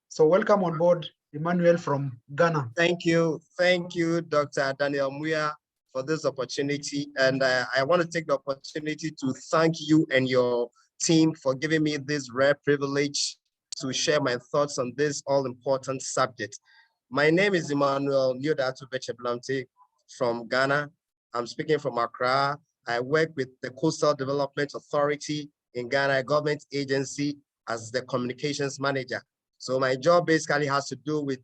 So welcome on board, Emmanuel from Ghana. Thank you, Dr. Daniel Muya, for this opportunity. And I want to take the opportunity to thank you and your team for giving me this rare privilege to share my thoughts on this all-important subject. My name is Nil Odartey Obetsebi-Lamptey from Ghana. I'm speaking from Accra. I work with the Coastal Development Authority in Ghana, a government agency, as the communications manager. So my job basically has to do with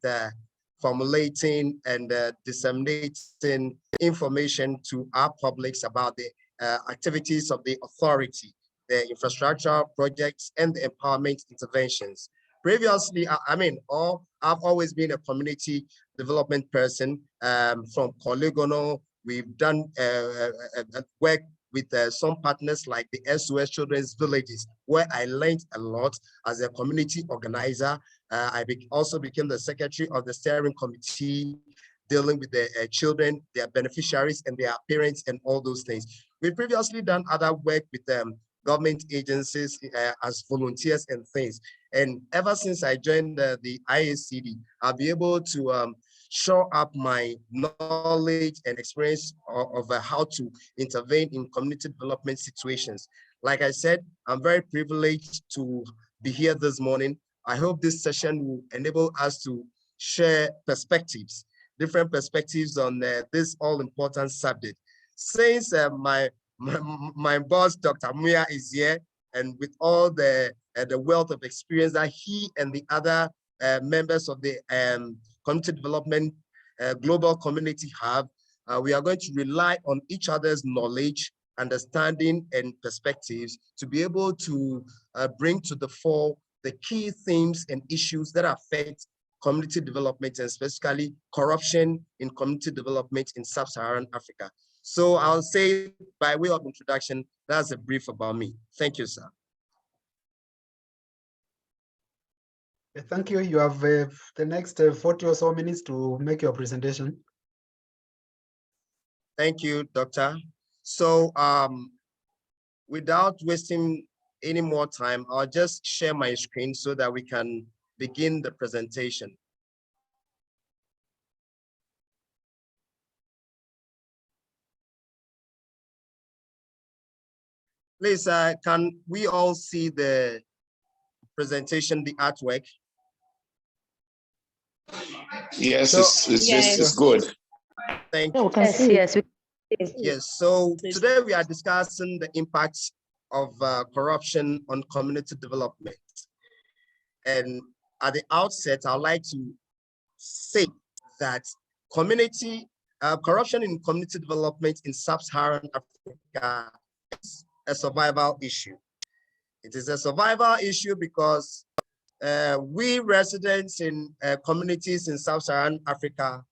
formulating and disseminating information to our publics about the activities of the authority, the infrastructure projects, and the empowerment interventions. Previously, I've always been a community development person from Polygonal. We've done work with some partners like the SOS Children's Villages, where I learned a lot as a community organizer. I also became the secretary of the steering committee dealing with the children, their beneficiaries, and their parents, and all those things. We've previously done other work with government agencies as volunteers and things. And ever since I joined the IACD, I'll be able to show up my knowledge and experience of how to intervene in community development situations. Like I said, I'm very privileged to be here this morning. I hope this session will enable us to share perspectives, different perspectives on this all-important subject. Since my boss, Dr. Muya, is here, and with all the wealth of experience that he and the other members of the community development global community have, we are going to rely on each other's knowledge, understanding, and perspectives to be able to bring to the fore the key themes and issues that affect community development, and specifically corruption in community development in Sub-Saharan Africa. So I'll say, by way of introduction, that's a brief about me. Thank you, sir. Thank you. You have the next 40 or so minutes to make your presentation. Thank you, Doctor. So without wasting any more time, I'll just share my screen so that we can begin the presentation. Please, can we all see the presentation, the artwork? Yes, so, it's good. Thank you. Yes, so today we are discussing the impacts of corruption on community development. And at the outset, I'd like to say that corruption in community development in Sub-Saharan Africa is a survival issue. It is a survival issue because we residents in communities in Sub-Saharan Africa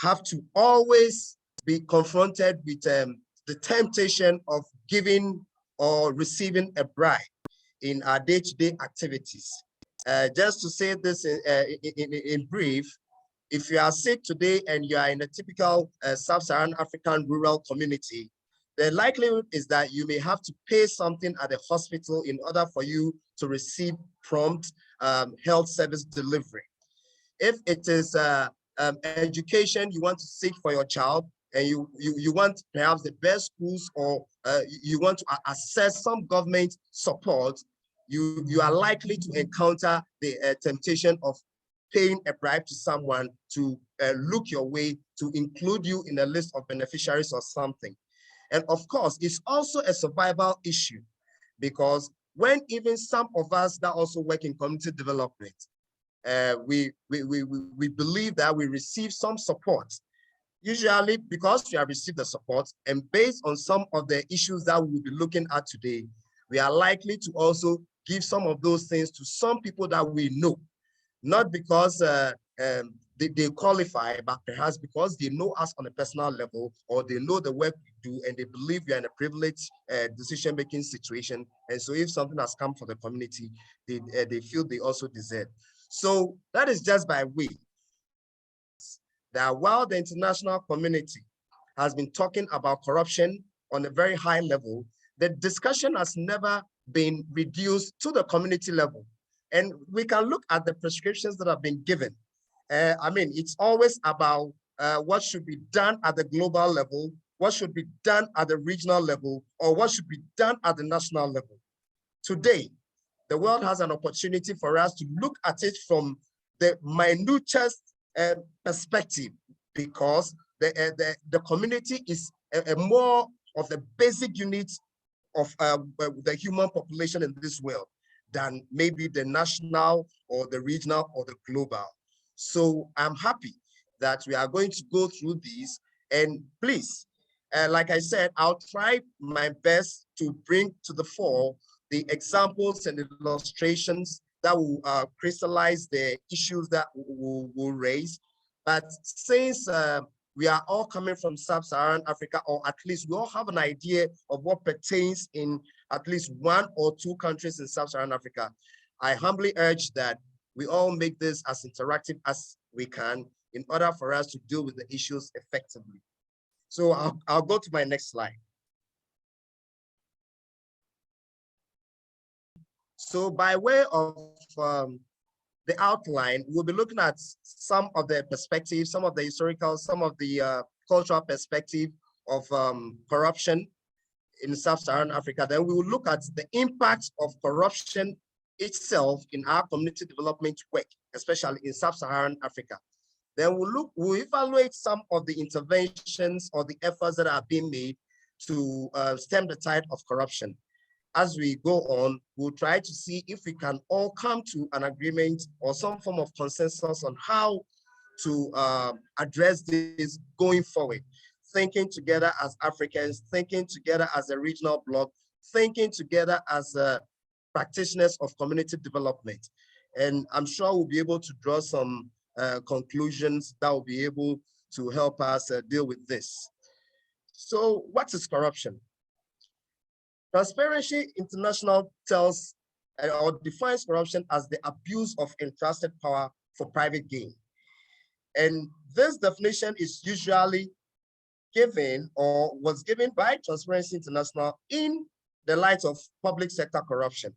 have to always be confronted with the temptation of giving or receiving a bribe in our day-to-day activities. Just to say this in brief, if you are sick today and you are in a typical Sub-Saharan African rural community, the likelihood is that you may have to pay something at the hospital in order for you to receive prompt health service delivery. If it is education you want to seek for your child, and you want perhaps the best schools, or you want to access some government support, you are likely to encounter the temptation of paying a bribe to someone to look your way, to include you in a list of beneficiaries or something. And of course, it's also a survival issue, because when even some of us that also work in community development, we believe that we receive some support, usually because we have received the support, and based on some of the issues that we will be looking at today, we are likely to also give some of those things to some people that we know, not because they qualify, but perhaps because they know us on a personal level, or they know the work we do, and they believe we are in a privileged decision-making situation. And so if something has come for the community, they feel they also deserve. So that is just by way that while the international community has been talking about corruption on a very high level, the discussion has never been reduced to the community level. And we can look at the prescriptions that have been given. I mean, it's always about what should be done at the global level, what should be done at the regional level, or what should be done at the national level. Today, the world has an opportunity for us to look at it from the minutest perspective, because the community is a more of the basic unit of the human population in this world than maybe the national or the regional or the global. So I'm happy that we are going to go through these, and please, like I said, I'll try my best to bring to the fore the examples and illustrations that will crystallize the issues that we'll raise. But since we are all coming from Sub-Saharan Africa, or at least we all have an idea of what pertains in at least one or two countries in Sub-Saharan Africa, I humbly urge that we all make this as interactive as we can in order for us to deal with the issues effectively. So I'll go to my next slide. So by way of the outline, we'll be looking at some of the perspectives, some of the historical, some of the cultural perspective of corruption in Sub-Saharan Africa. Then we will look at the impact of corruption itself in our community development work, especially in Sub-Saharan Africa. Then we'll evaluate some of the interventions or the efforts that are being made to stem the tide of corruption. As we go on, we'll try to see if we can all come to an agreement or some form of consensus on how to address this going forward, thinking together as Africans, thinking together as a regional bloc, thinking together as practitioners of community development. And I'm sure we'll be able to draw some conclusions that will be able to help us deal with this. So what is corruption? Transparency International tells or defines corruption as the abuse of entrusted power for private gain. And this definition is usually given or was given by Transparency International in the light of public sector corruption.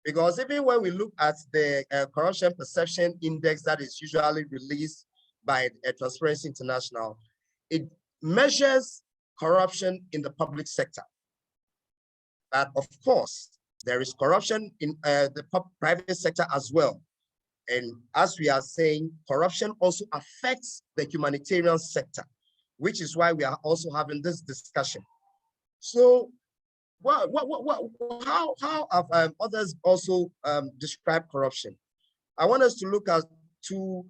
Because even when we look at the corruption perception index that is usually released by Transparency International, it measures corruption in the public sector. But of course, there is corruption in the private sector as well. And as we are saying, corruption also affects the humanitarian sector, which is why we are also having this discussion. So how have others also described corruption? I want us to look at two,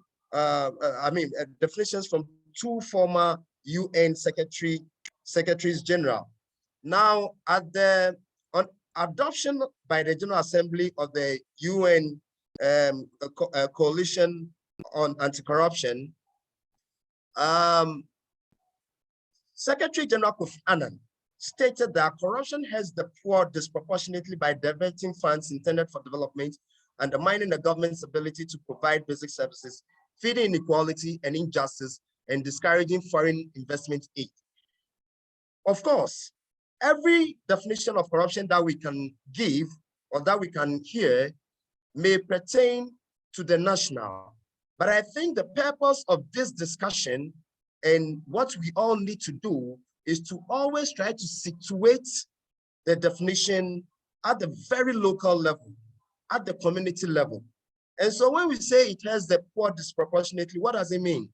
definitions from two former UN Secretaries General. Now, at the adoption by the General Assembly of the UN Coalition on Anti-Corruption, Secretary General Kofi Annan stated that corruption hurts the poor disproportionately by diverting funds intended for development, undermining the government's ability to provide basic services, feeding inequality and injustice, and discouraging foreign investment aid. Of course, every definition of corruption that we can give or that we can hear may pertain to the national. But I think the purpose of this discussion and what we all need to do is to always try to situate the definition at the very local level, at the community level. And so when we say it has the poor disproportionately, what does it mean?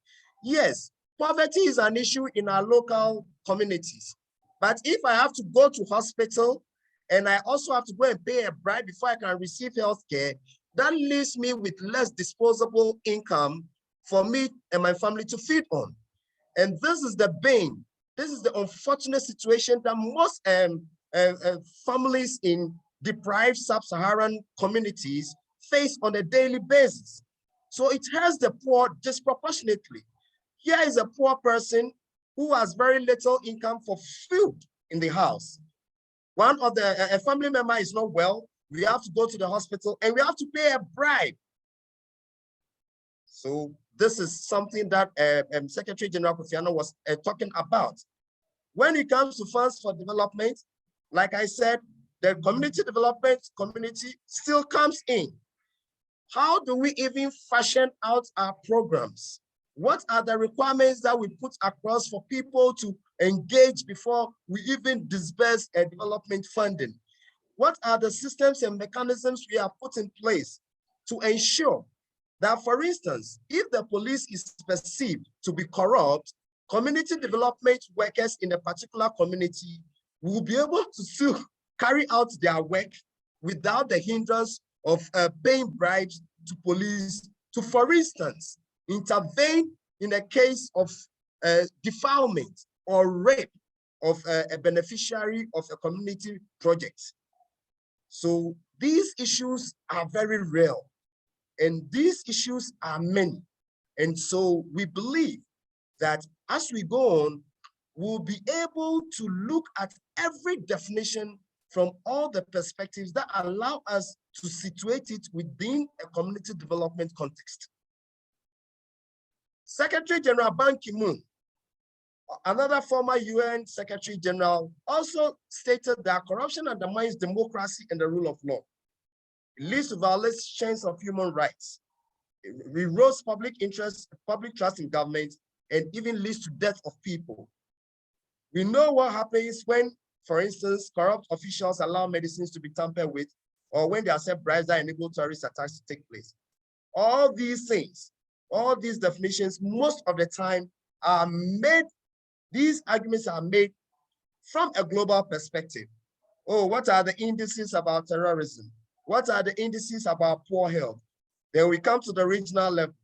Yes, poverty is an issue in our local communities. But if I have to go to hospital and I also have to go and pay a bribe before I can receive health care, that leaves me with less disposable income for me and my family to feed on. And this is the bane. This is the unfortunate situation that most families in deprived Sub-Saharan communities face on a daily basis. So it has the poor disproportionately. Here is a poor person who has very little income for food in the house. One of a family member is not well, we have to go to the hospital and we have to pay a bribe. So this is something that Secretary General Kofi Annan was talking about. When it comes to funds for development, like I said, the community development community still comes in. How do we even fashion out our programs? What are the requirements that we put across for people to engage before we even disburse a development funding? What are the systems and mechanisms we have put in place to ensure that, for instance, if the police is perceived to be corrupt, community development workers in a particular community will be able to still carry out their work without the hindrance of paying bribes to police to, for instance, intervene in a case of defilement or rape of a beneficiary of a community project. So these issues are very real, and these issues are many. And so we believe that as we go on, we'll be able to look at every definition from all the perspectives that allow us to situate it within a community development context. Secretary General Ban Ki-moon, another former UN Secretary General, also stated that corruption undermines democracy and the rule of law. It leads to violations of human rights. It erodes public interest, public trust in government, and even leads to death of people. We know what happens when, for instance, corrupt officials allow medicines to be tampered with, or when they accept bribes that enable terrorist attacks to take place. All these things, all these definitions, most of the time are made, these arguments are made from a global perspective. Oh, what are the indices about terrorism? What are the indices about poor health? Then we come to the regional level.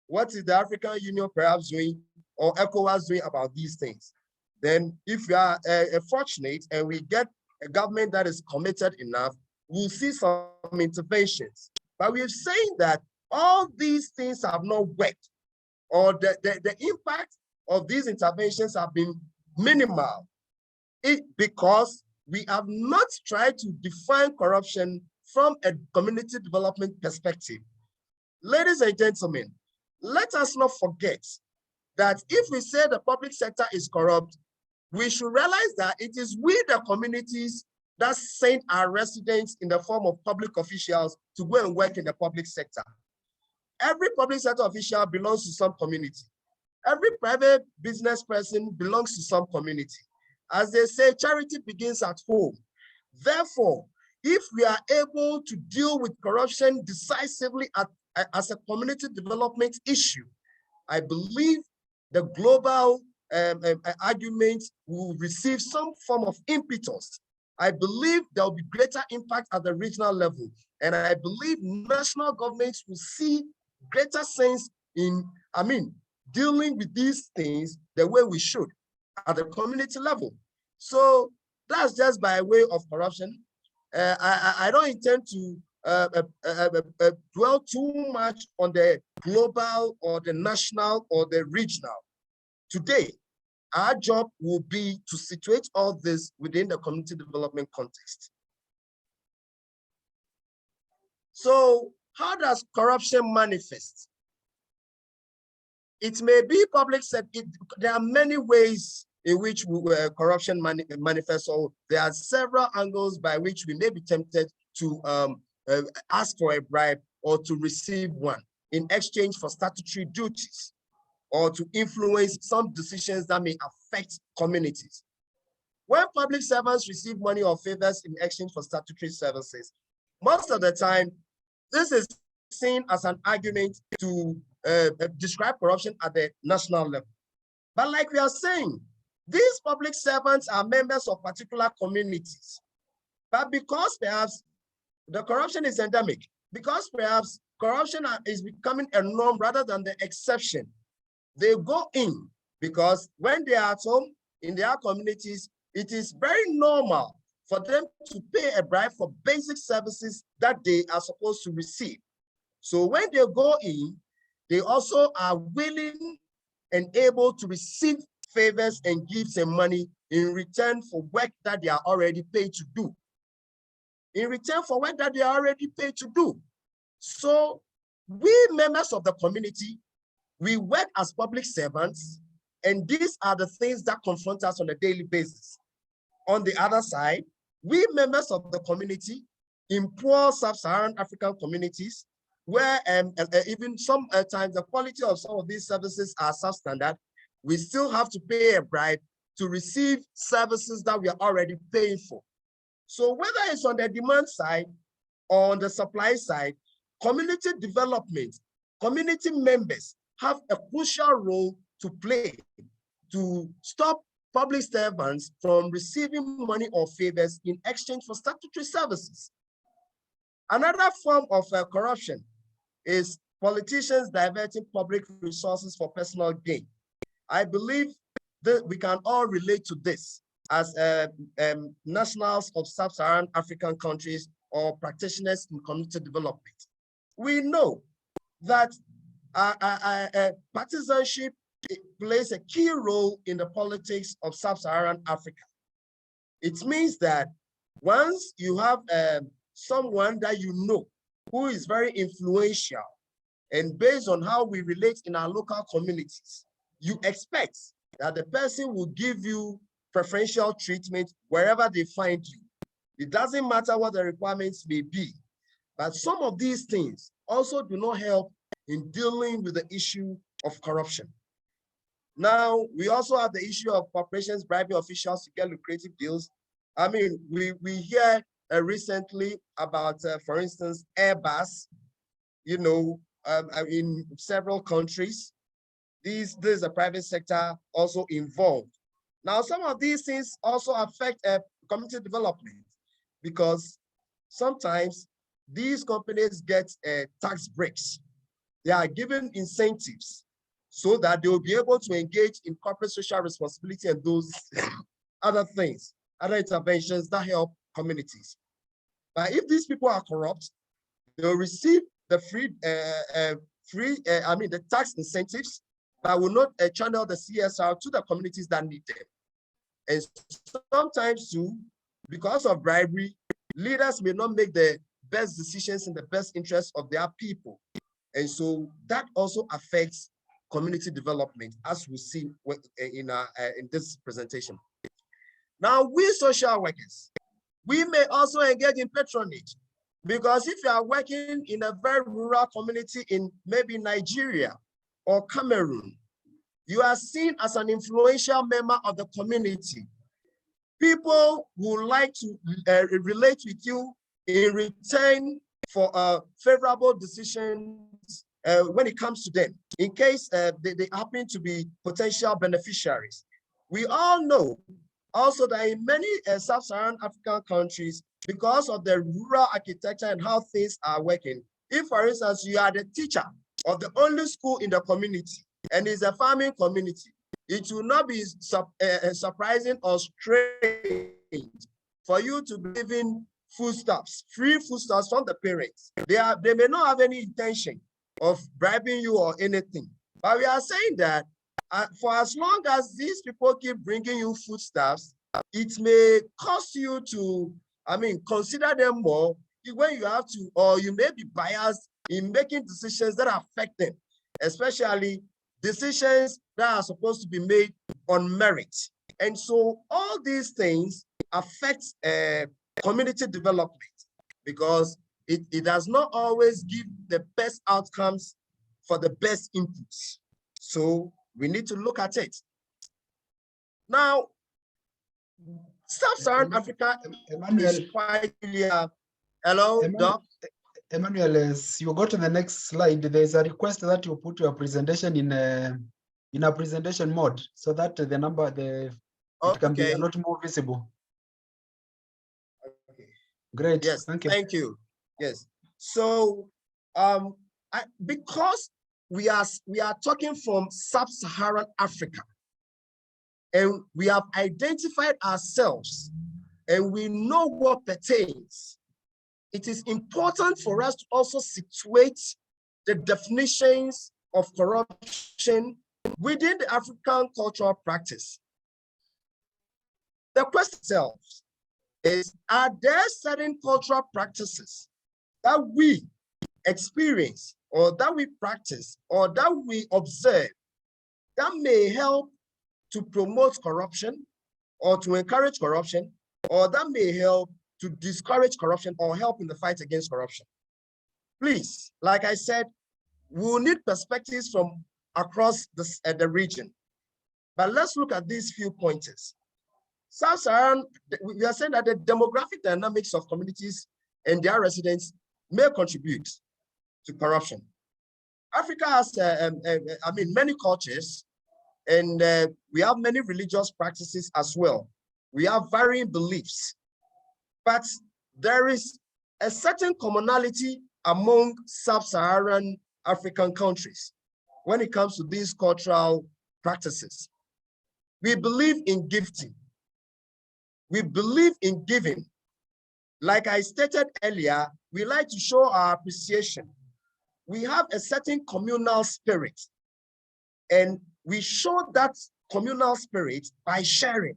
What is the African Union perhaps doing, or ECOWAS doing about these things? Then if we are fortunate and we get a government that is committed enough, we'll see some interventions. But we've seen that all these things have not worked, or the impact of these interventions have been minimal. Because we have not tried to define corruption from a community development perspective. Ladies and gentlemen, let us not forget that if we say the public sector is corrupt, we should realize that it is we, the communities, that send our residents in the form of public officials to go and work in the public sector. Every public sector official belongs to some community. Every private business person belongs to some community. As they say, charity begins at home. Therefore, if we are able to deal with corruption decisively as a community development issue, I believe the global argument will receive some form of impetus. I believe there will be greater impact at the regional level. And I believe national governments will see greater sense in, dealing with these things the way we should at the community level. So that's just by way of corruption. I don't intend to dwell too much on the global or the national or the regional. Today, our job will be to situate all this within the community development context. So how does corruption manifest? It may be public sector. There are many ways in which corruption manifests. So there are several angles by which we may be tempted to ask for a bribe or to receive one in exchange for statutory duties, or to influence some decisions that may affect communities. When public servants receive money or favors in exchange for statutory services, most of the time, this is seen as an argument to describe corruption at the national level. But like we are saying, these public servants are members of particular communities. But because perhaps the corruption is endemic, because perhaps corruption is becoming a norm rather than the exception, they go in because when they are at home in their communities, it is very normal for them to pay a bribe for basic services that they are supposed to receive. So when they go in, they also are willing and able to receive favors and gifts and money in return for work that they are already paid to do. In return for work that they are already paid to do. So we members of the community, we work as public servants, and these are the things that confront us on a daily basis. On the other side, we members of the community in poor Sub-Saharan African communities, where even sometimes the quality of some of these services are substandard, we still have to pay a bribe to receive services that we are already paying for. So whether it's on the demand side or on the supply side, community development, community members have a crucial role to play to stop public servants from receiving money or favors in exchange for statutory services. Another form of corruption is politicians diverting public resources for personal gain. I believe that we can all relate to this as nationals of Sub-Saharan African countries or practitioners in community development. We know that partisanship plays a key role in the politics of Sub-Saharan Africa. It means that once you have someone that you know who is very influential, and based on how we relate in our local communities, you expect that the person will give you preferential treatment wherever they find you. It doesn't matter what the requirements may be, but some of these things also do not help in dealing with the issue of corruption. Now, we also have the issue of corporations bribing officials to get lucrative deals. I mean, we hear recently about, for instance, Airbus, you know, in several countries. There's a private sector also involved. Now, some of these things also affect community development because sometimes these companies get tax breaks. They are given incentives so that they will be able to engage in corporate social responsibility and those other things, other interventions that help communities. But if these people are corrupt, they'll receive the the tax incentives, but will not channel the CSR to the communities that need them. And sometimes too, because of bribery, leaders may not make the best decisions in the best interest of their people. And so that also affects community development, as we see in this presentation. Now, we social workers, we may also engage in patronage, because if you are working in a very rural community in maybe Nigeria or Cameroon, you are seen as an influential member of the community. People would like to relate with you in return for favorable decisions when it comes to them, in case they happen to be potential beneficiaries. We all know also that in many Sub-Saharan African countries, because of the rural architecture and how things are working, if, for instance, you are the teacher of the only school in the community and it's a farming community, it will not be surprising or strange for you to be given foodstuffs, free foodstuffs from the parents. They may not have any intention of bribing you or anything, but we are saying that for as long as these people keep bringing you foodstuffs, it may cost you to, consider them more when you have to, or you may be biased in making decisions that affect them, especially decisions that are supposed to be made on merit. And so all these things affect community development because it does not always give the best outcomes for the best inputs. So we need to look at it. Now, Sub-Saharan Africa is quite clear. Hello, Doc? Emmanuel, as you go to the next slide, there's a request that you put your presentation in a presentation mode so that the number, it can be a lot more visible. Okay. Great. Yes, thank you. Yes. So because we are talking from Sub-Saharan Africa, and we have identified ourselves and we know what pertains, it is important for us to also situate the definitions of corruption within the African cultural practice. The question itself is, are there certain cultural practices that we experience or that we practice or that we observe that may help to promote corruption or to encourage corruption, or that may help to discourage corruption or help in the fight against corruption? Please, like I said, we'll need perspectives from across the region. But let's look at these few pointers. Sub-Saharan, we are saying that the demographic dynamics of communities and their residents may contribute to corruption. Africa has, many cultures, and we have many religious practices as well. We have varying beliefs, but there is a certain commonality among Sub-Saharan African countries when it comes to these cultural practices. We believe in gifting. We believe in giving. Like I stated earlier, we like to show our appreciation. We have a certain communal spirit, and we show that communal spirit by sharing.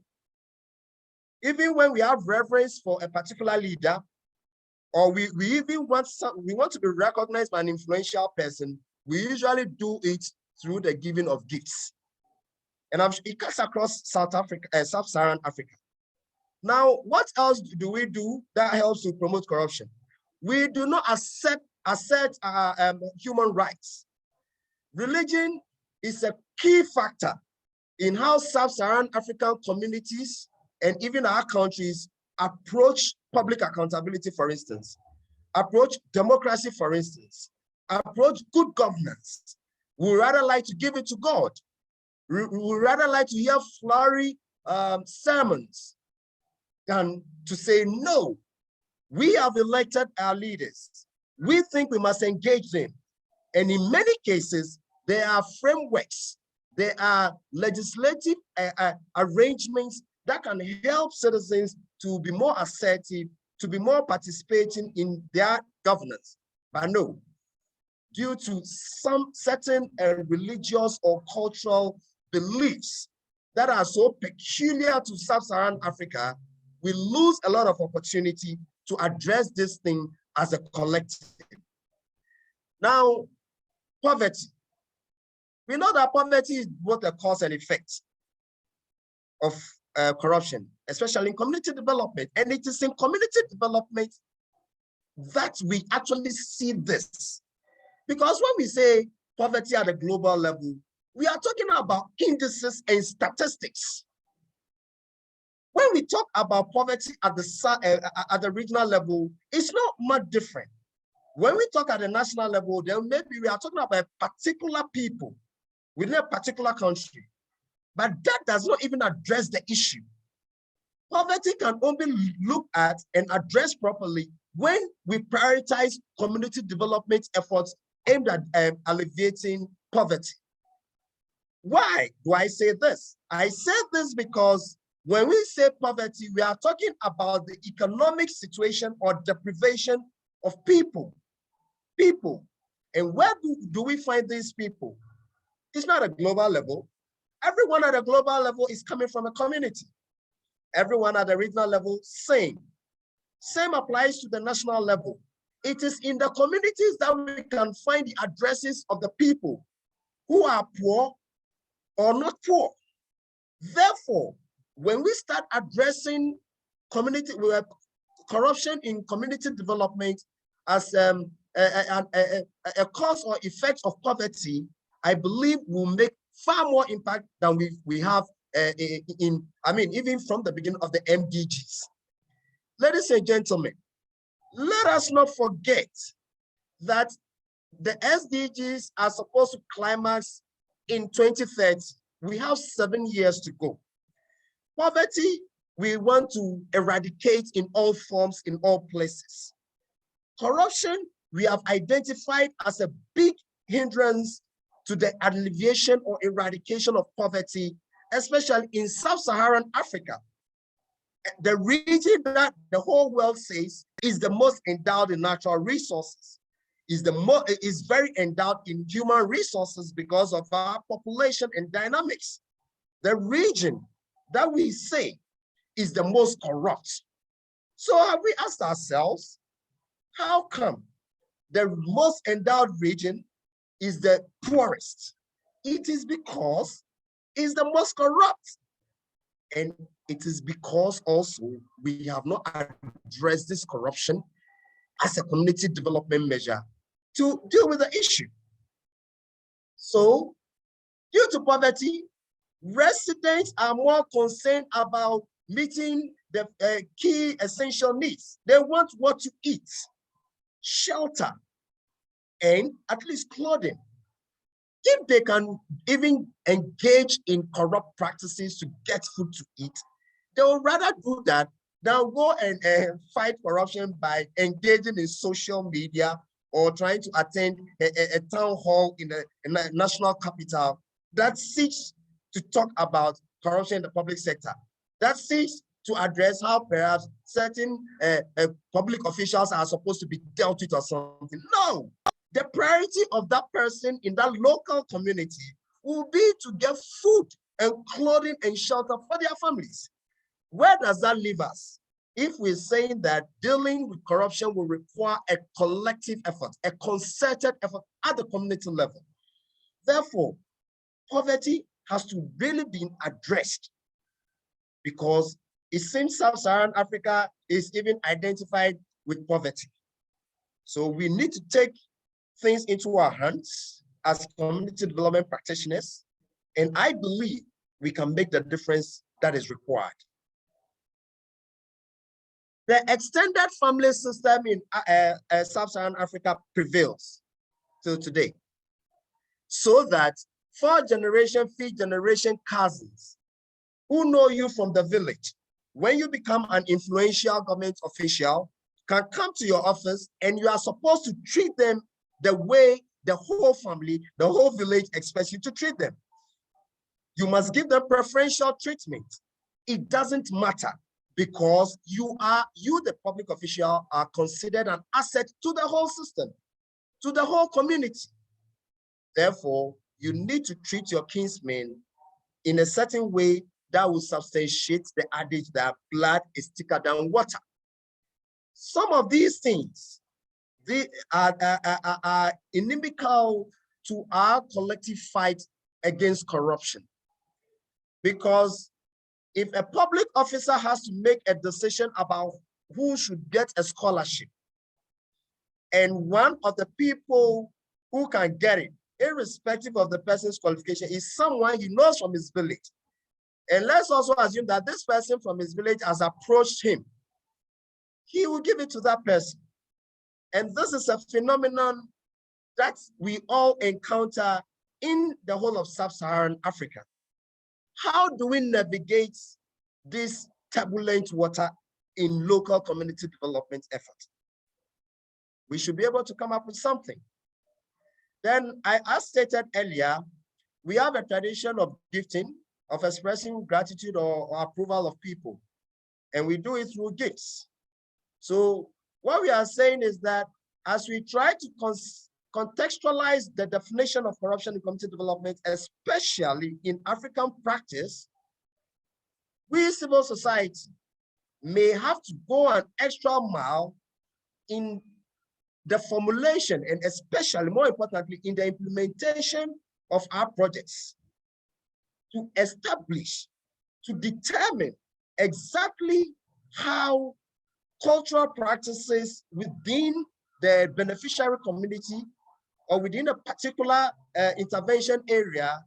Even when we have reverence for a particular leader, or we even want to be recognized by an influential person, we usually do it through the giving of gifts. And it cuts across Sub-Saharan Africa. Now, what else do we do that helps to promote corruption? We do not assert human rights. Religion is a key factor in how Sub-Saharan African communities and even our countries approach public accountability, for instance, approach democracy, for instance, approach good governance. We rather like to give it to God. We rather like to hear flowery sermons than to say, no, we have elected our leaders. We think we must engage them. And in many cases, there are frameworks, there are legislative arrangements that can help citizens to be more assertive, to be more participating in their governance. But no, due to some certain religious or cultural beliefs that are so peculiar to Sub-Saharan Africa, we lose a lot of opportunity to address this thing as a collective. Now, poverty. We know that poverty is both a cause and effect of corruption, especially in community development. And it is in community development that we actually see this. Because when we say poverty at a global level, we are talking about indices and statistics. When we talk about poverty at the regional level, it's not much different. When we talk at the national level, then maybe we are talking about particular people within a particular country. But that does not even address the issue. Poverty can only look at and address properly when we prioritize community development efforts aimed at alleviating poverty. Why do I say this? I say this because when we say poverty, we are talking about the economic situation or deprivation of people. And where do we find these people? It's not a global level. Everyone at a global level is coming from a community. Everyone at the regional level, same. Same applies to the national level. It is in the communities that we can find the addresses of the people who are poor or not poor. Therefore, when we start addressing corruption in community development as a cause or effect of poverty, I believe will make far more impact than we have even from the beginning of the MDGs. Ladies and gentlemen, let us not forget that the SDGs are supposed to climax in 2030. We have 7 years to go. Poverty, we want to eradicate in all forms, in all places. Corruption, we have identified as a big hindrance to the alleviation or eradication of poverty, especially in Sub-Saharan Africa, the region that the whole world says is the most endowed in natural resources, is very endowed in human resources because of our population and dynamics. The region that we say is the most corrupt. So have we asked ourselves, how come the most endowed region is the poorest? It is because it's the most corrupt. And it is because also we have not addressed this corruption as a community development measure to deal with the issue. So, due to poverty, residents are more concerned about meeting the key essential needs. They want what to eat, shelter, and at least clothing. If they can even engage in corrupt practices to get food to eat, they would rather do that than go and fight corruption by engaging in social media or trying to attend a town hall in a national capital that seeks to talk about corruption in the public sector, that seeks to address how perhaps certain public officials are supposed to be dealt with or something. No, the priority of that person in that local community will be to get food and clothing and shelter for their families. Where does that leave us? If we're saying that dealing with corruption will require a collective effort, a concerted effort at the community level. Therefore, poverty has to really be addressed, because it seems Sub-Saharan Africa is even identified with poverty. So we need to take things into our hands as community development practitioners, and I believe we can make the difference that is required. The extended family system in Sub-Saharan Africa prevails till today, so that 4th generation, 5th generation cousins who know you from the village, when you become an influential government official, can come to your office and you are supposed to treat them the way the whole family, the whole village expects you to treat them. You must give them preferential treatment. It doesn't matter, because you, the public official, are considered an asset to the whole system, to the whole community. Therefore, you need to treat your kinsmen in a certain way that will substantiate the adage that blood is thicker than water. Some of these things, they are inimical to our collective fight against corruption. Because if a public officer has to make a decision about who should get a scholarship, and one of the people who can get it, irrespective of the person's qualification, is someone he knows from his village, and let's also assume that this person from his village has approached him, he will give it to that person. And this is a phenomenon that we all encounter in the whole of Sub-Saharan Africa. How do we navigate this turbulent water in local community development efforts? We should be able to come up with something. Then, as stated earlier, we have a tradition of gifting, of expressing gratitude or approval of people, and we do it through gifts. So what we are saying is that as we try to contextualize the definition of corruption in community development, especially in African practice, we civil society may have to go an extra mile in the formulation and especially, more importantly, in the implementation of our projects to establish, to determine exactly how cultural practices within the beneficiary community or within a particular intervention area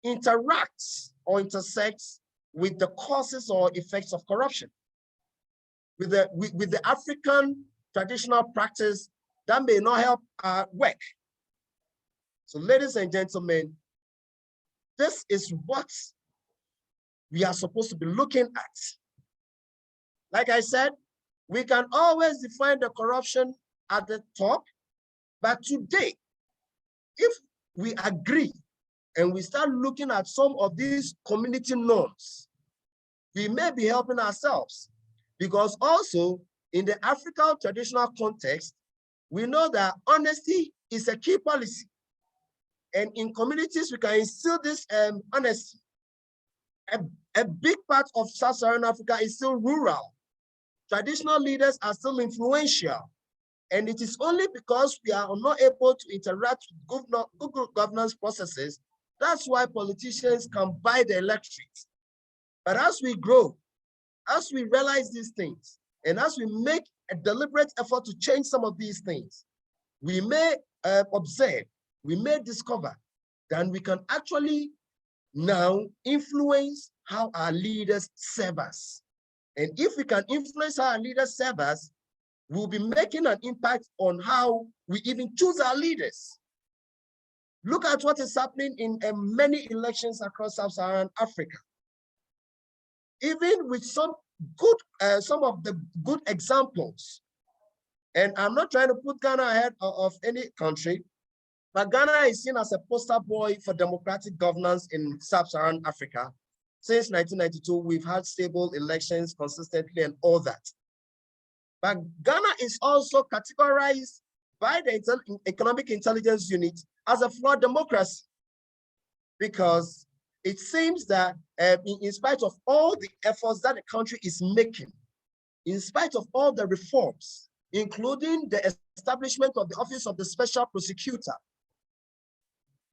interacts or intersects with the causes or effects of corruption, with the African traditional practice that may not help our work. So, ladies and gentlemen, this is what we are supposed to be looking at. Like I said, we can always define the corruption at the top, but today, if we agree and we start looking at some of these community norms, we may be helping ourselves. Because also in the African traditional context, we know that honesty is a key policy. And in communities, we can instill this honesty. A big part of Sub-Saharan Africa is still rural. Traditional leaders are still influential. And it is only because we are not able to interact with good governance processes, that's why politicians can buy the electorate. But as we grow, as we realize these things, and as we make a deliberate effort to change some of these things, we may observe, we may discover, then we can actually now influence how our leaders serve us. And if we can influence how our leaders serve us, we'll be making an impact on how we even choose our leaders. Look at what is happening in many elections across Sub-Saharan Africa. Even with some of the good examples, and I'm not trying to put Ghana ahead of any country, but Ghana is seen as a poster boy for democratic governance in Sub-Saharan Africa. Since 1992, we've had stable elections consistently and all that. But Ghana is also categorized by the Economic Intelligence Unit as a flawed democracy, because it seems that in spite of all the efforts that the country is making, in spite of all the reforms, including the establishment of the Office of the Special Prosecutor,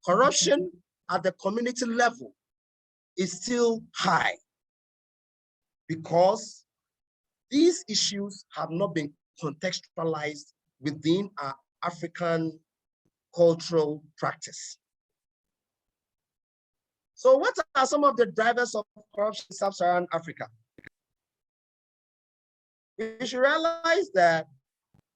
corruption at the community level is still high, because these issues have not been contextualized within our African cultural practice. So what are some of the drivers of corruption in Sub-Saharan Africa? We should realize that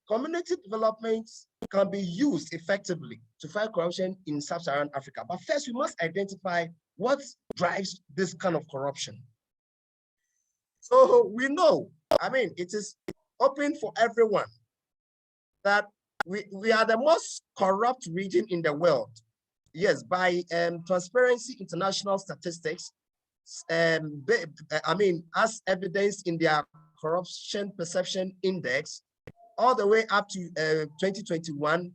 community development can be used effectively to fight corruption in Sub-Saharan Africa. But first, we must identify what drives this kind of corruption. So we know, I mean, it is open for everyone that we are the most corrupt region in the world. Yes, by Transparency International statistics, I mean, as evidenced in their corruption perception index, all the way up to 2021,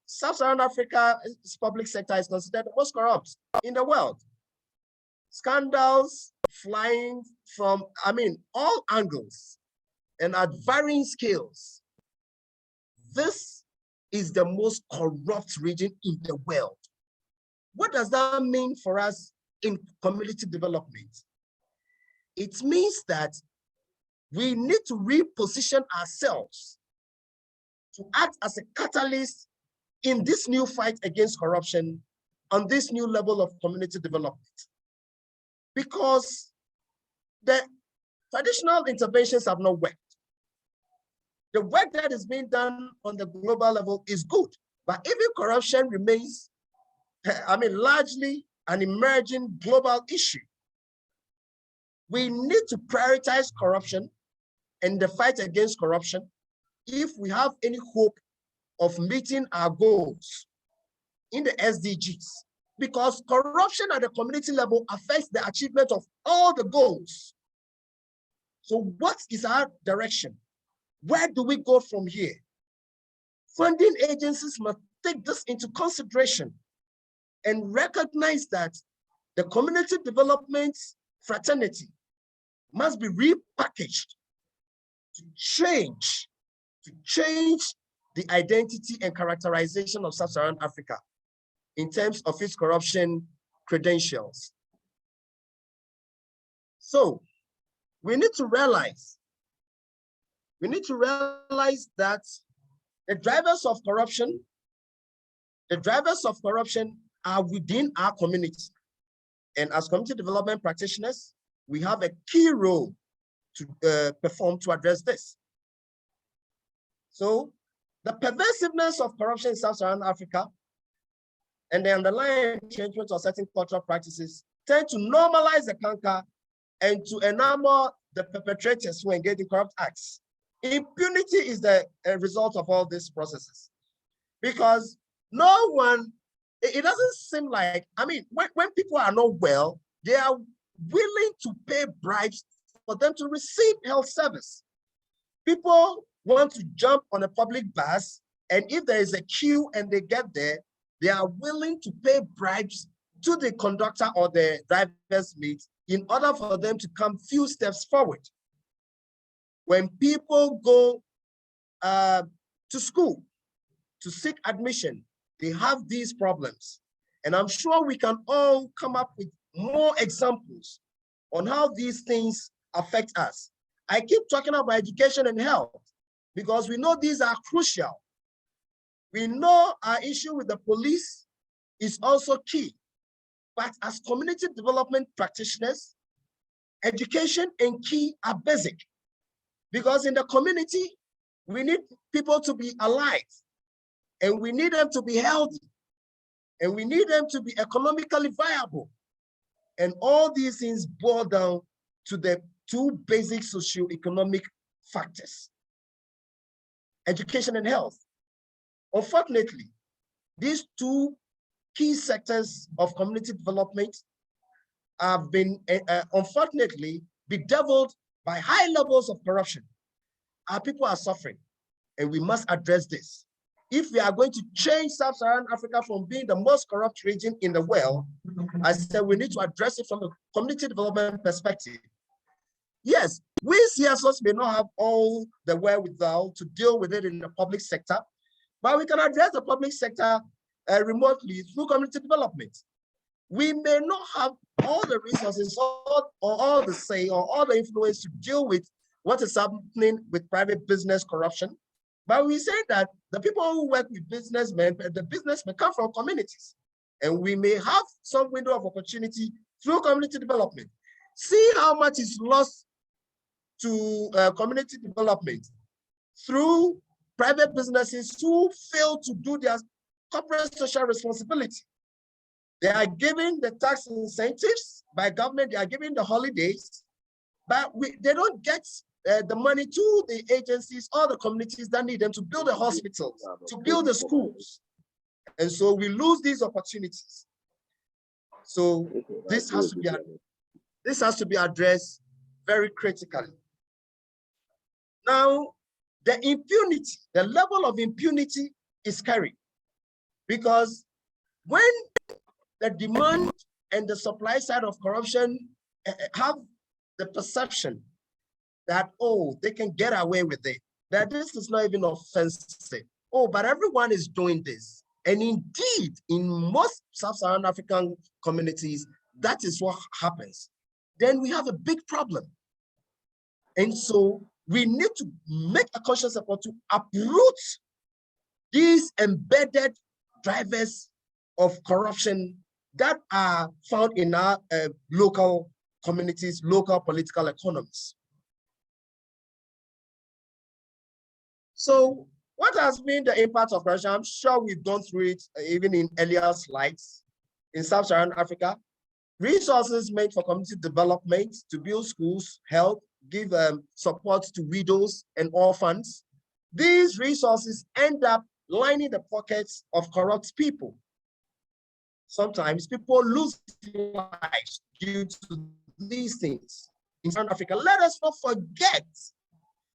Sub-Saharan Africa's public sector is considered the most corrupt in the world. Scandals flying from, I mean, all angles and at varying scales. This is the most corrupt region in the world. What does that mean for us in community development? It means that we need to reposition ourselves to act as a catalyst in this new fight against corruption on this new level of community development. Because the traditional interventions have not worked. The work that is being done on the global level is good, but even corruption remains, I mean, largely an emerging global issue. We need to prioritize corruption and the fight against corruption if we have any hope of meeting our goals in the SDGs, because corruption at the community level affects the achievement of all the goals. So what is our direction? Where do we go from here? Funding agencies must take this into consideration and recognize that the community development fraternity must be repackaged to change the identity and characterization of Sub-Saharan Africa in terms of its corruption credentials. So we need to realize that the drivers of corruption are within our community. And as community development practitioners, we have a key role to perform to address this. So the pervasiveness of corruption in Sub-Saharan Africa and the underlying changements of certain cultural practices tend to normalize the canker and to enamor the perpetrators who engage in corrupt acts. Impunity is the result of all these processes, because no one, it doesn't seem like, I mean, when people are not well, they are willing to pay bribes for them to receive health service. People want to jump on a public bus, and if there is a queue and they get there, they are willing to pay bribes to the conductor or the driver's mate in order for them to come few steps forward. When people go to school to seek admission, they have these problems. And I'm sure we can all come up with more examples on how these things affect us. I keep talking about education and health because we know these are crucial. We know our issue with the police is also key, but as community development practitioners, education and key are basic, because in the community, we need people to be alive, and we need them to be healthy, and we need them to be economically viable. And all these things boil down to the two basic socioeconomic factors: education and health. Unfortunately, these two key sectors of community development have been, unfortunately, bedeviled by high levels of corruption. Our people are suffering, and we must address this. If we are going to change Sub-Saharan Africa from being the most corrupt region in the world, I said we need to address it from a community development perspective. Yes, we CSOs may not have all the wherewithal to deal with it in the public sector, but we can address the public sector remotely through community development. We may not have all the resources or all the say or all the influence to deal with what is happening with private business corruption, but we say that the people who work with businessmen, the businessmen come from communities, and we may have some window of opportunity through community development. See how much is lost to community development through private businesses who fail to do their corporate social responsibility. They are giving the tax incentives by government, they are giving the holidays, but they don't get the money to the agencies or the communities that need them to build the hospitals, to build the schools. And so we lose these opportunities. So this has to be addressed very critically. Now, the impunity, the level of impunity is scary, because when the demand and the supply side of corruption have the perception that, oh, they can get away with it, that this is not even offensive. Oh, but everyone is doing this. And indeed, in most Sub-Saharan African communities, that is what happens. Then we have a big problem. And so we need to make a conscious effort to uproot these embedded drivers of corruption that are found in our local communities, local political economies. So what has been the impact of corruption? I'm sure we've gone through it even in earlier slides. In Sub-Saharan Africa, resources made for community development to build schools, health, give support to widows and orphans. These resources end up lining the pockets of corrupt people. Sometimes people lose lives due to these things. In South Africa, let us not forget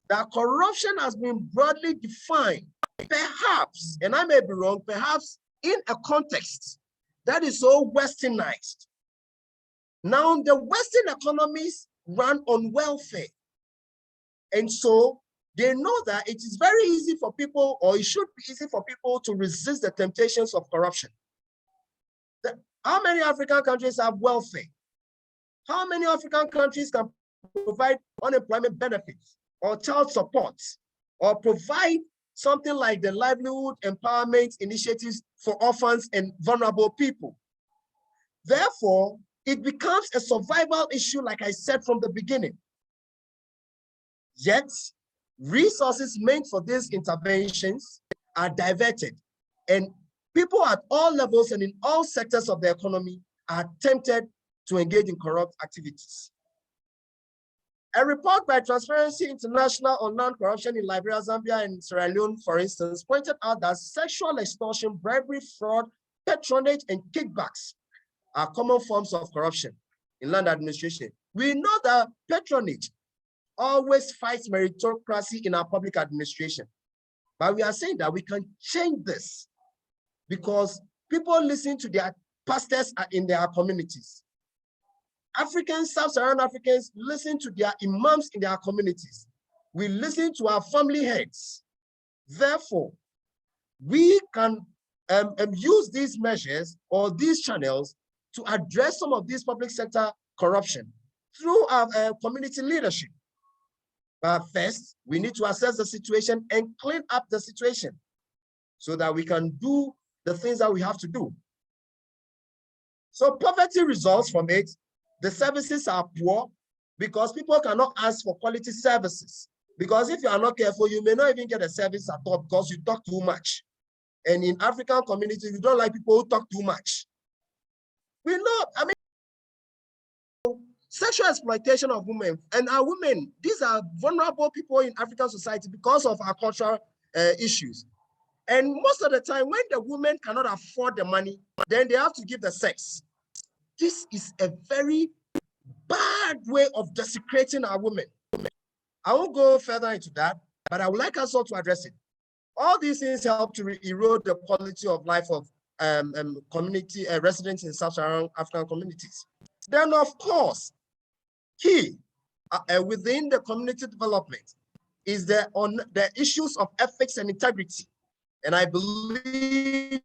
that corruption has been broadly defined, perhaps, and I may be wrong, perhaps in a context that is so westernized. Now, the Western economies run on welfare. And so they know that it is very easy for people, or it should be easy for people to resist the temptations of corruption. How many African countries have welfare? How many African countries can provide unemployment benefits or child support, or provide something like the livelihood empowerment initiatives for orphans and vulnerable people? Therefore, it becomes a survival issue, like I said from the beginning. Yet, resources meant for these interventions are diverted, and people at all levels and in all sectors of the economy are tempted to engage in corrupt activities. A report by Transparency International on non-corruption in Liberia, Zambia, and Sierra Leone, for instance, pointed out that sexual extortion, bribery, fraud, patronage, and kickbacks are common forms of corruption in land administration. We know that patronage always fights meritocracy in our public administration, but we are saying that we can change this because people listen to their pastors in their communities. Africans, Sub-Saharan Africans, listen to their imams in their communities. We listen to our family heads. Therefore, we can use these measures or these channels to address some of this public sector corruption through our community leadership. But first, we need to assess the situation and clean up the situation. so that we can do the things that we have to do. So poverty results from it. The services are poor because people cannot ask for quality services. Because if you are not careful, you may not even get a service at all because you talk too much. And in African communities, we don't like people who talk too much. We know, I mean, sexual exploitation of women, and our women, these are vulnerable people in African society because of our cultural issues. And most of the time, when the women cannot afford the money, then they have to give the sex. This is a very bad way of desecrating our women. I won't go further into that, but I would like us all to address it. All these things help to erode the quality of life of community residents in Sub-Saharan African communities. Then, of course, key within the community development is the issues of ethics and integrity. And I believe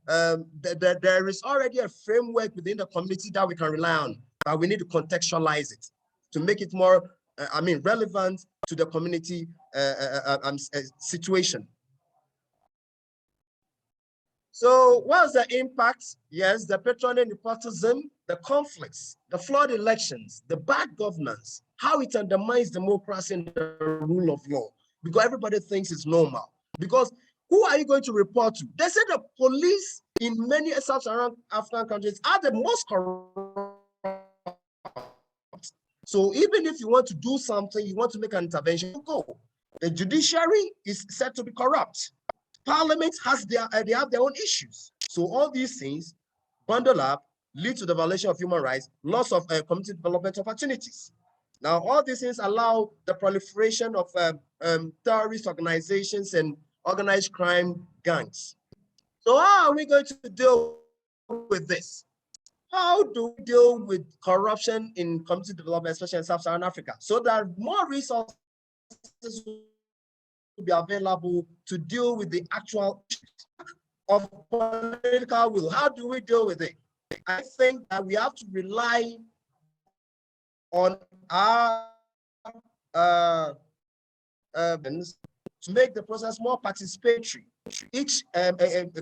there is already a framework within the community that we can rely on, but we need to contextualize it to make it more, relevant to the community situation. So what's the impact? Yes, the patronage nepotism, the conflicts, the flawed elections, the bad governance, how it undermines democracy and the rule of law, because everybody thinks it's normal. Because who are you going to report to? They say the police in many Sub-Saharan African countries are the most corrupt. So even if you want to do something, you want to make an intervention, you go. The judiciary is said to be corrupt. Parliament has they have their own issues. So all these things bundle up, lead to the violation of human rights, loss of community development opportunities. Now, all these things allow the proliferation of terrorist organizations and organized crime gangs. So how are we going to deal with this? How do we deal with corruption in community development, especially in Sub-Saharan Africa, so that more resources will be available to deal with the actual of political will? How do we deal with it? I think that we have to rely on our to make the process more participatory. Each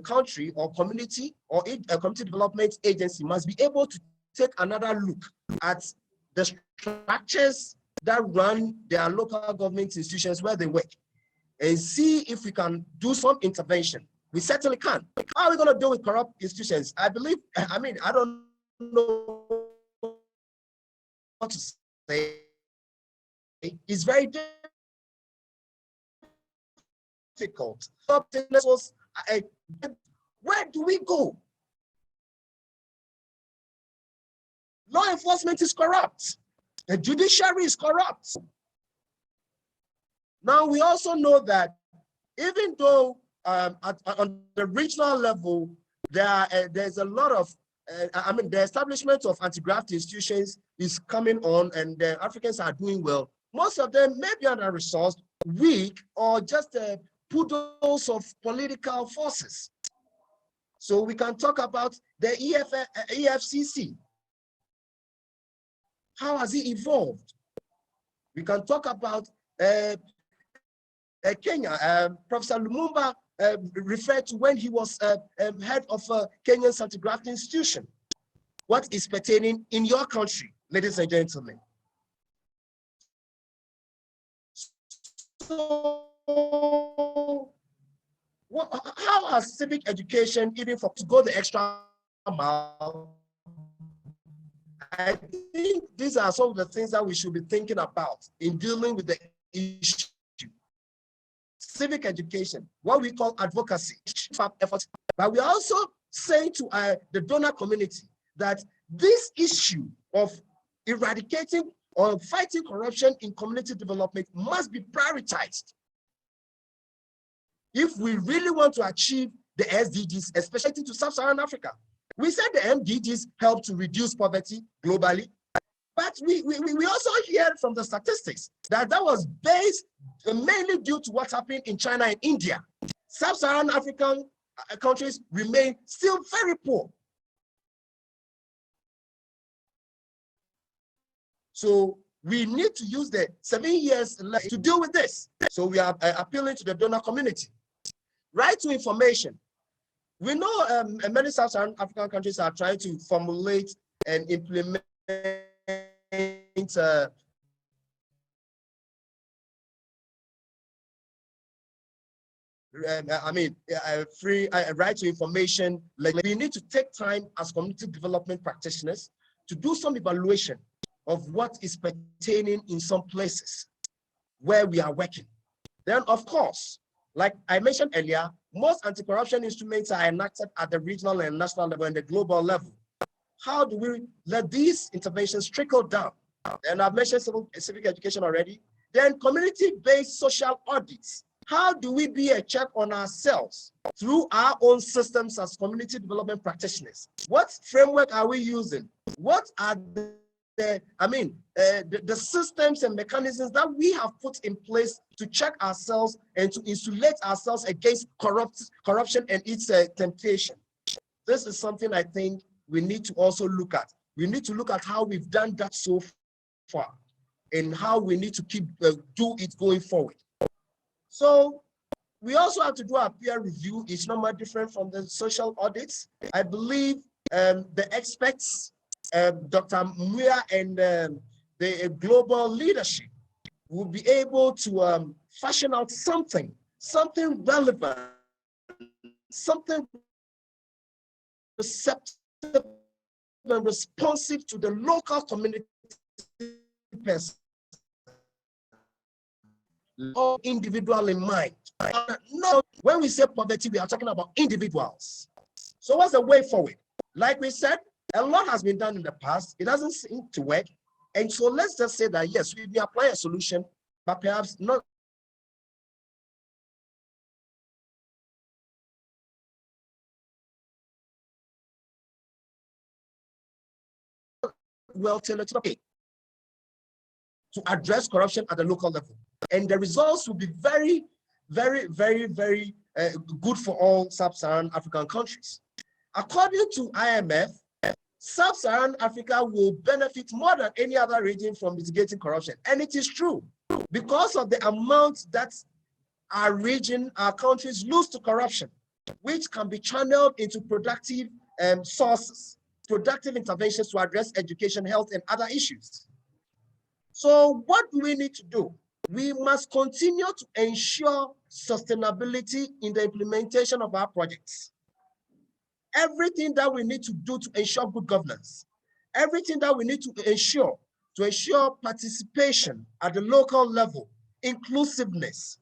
country or community or a community development agency must be able to take another look at the structures that run their local government institutions where they work and see if we can do some intervention. We certainly can. How are we going to deal with corrupt institutions? I believe, I mean, I don't know what to say. It's very difficult. Where do we go? Law enforcement is corrupt. The judiciary is corrupt. Now, we also know that even though on the regional level, there's a lot of, the establishment of anti-graft institutions is coming on and the Africans are doing well. Most of them may be under-resourced, weak, or just poodles of political forces. So we can talk about the EFCC. How has it evolved? We can talk about Kenya. Professor Lumumba referred to when he was head of Kenya's anti-graft institution. What is pertaining in your country, ladies and gentlemen? So, how has civic education, even for to go the extra mile? I think these are some of the things that we should be thinking about in dealing with the issue. Civic education, what we call advocacy, efforts. But we are also saying to the donor community that this issue of eradicating or fighting corruption in community development must be prioritized. If we really want to achieve the SDGs, especially to Sub-Saharan Africa. We said the MDGs help to reduce poverty globally, but we also hear from the statistics that was based mainly due to what happened in China and India. Sub-Saharan African countries remain still very poor. So we need to use the 7 years to deal with this. So we are appealing to the donor community. Right to information. We know many Sub-Saharan African countries are trying to formulate and implement free right to information. Like, we need to take time as community development practitioners to do some evaluation of what is pertaining in some places where we are working. Then, of course, like I mentioned earlier, most anti-corruption instruments are enacted at the regional and national level and the global level. How do we let these interventions trickle down? And I've mentioned civic education already. Then community-based social audits. How do we be a check on ourselves through our own systems as community development practitioners? What framework are we using? What are the systems and mechanisms that we have put in place to check ourselves and to insulate ourselves against corruption and its temptation? This is something I think we need to also look at. We need to look at how we've done that so far and how we need to keep do it going forward. So we also have to do our peer review. It's not much different from the social audits. I believe the experts, Dr. Muya and the global leadership will be able to fashion out something relevant, something receptive and responsive to the local community person, or individual in mind. No, when we say poverty, we are talking about individuals. So what's the way forward? Like we said, a lot has been done in the past. It doesn't seem to work. And so let's just say that, yes, we apply a solution, but perhaps not well tailored to address corruption at the local level. And the results will be very, very, very, very good for all Sub-Saharan African countries. According to IMF, Sub-Saharan Africa will benefit more than any other region from mitigating corruption. And it is true, because of the amount that our region, our countries lose to corruption, which can be channeled into productive sources, productive interventions to address education, health, and other issues. So what do we need to do? We must continue to ensure sustainability in the implementation of our projects. Everything that we need to do to ensure good governance, everything that we need to ensure participation at the local level, inclusiveness,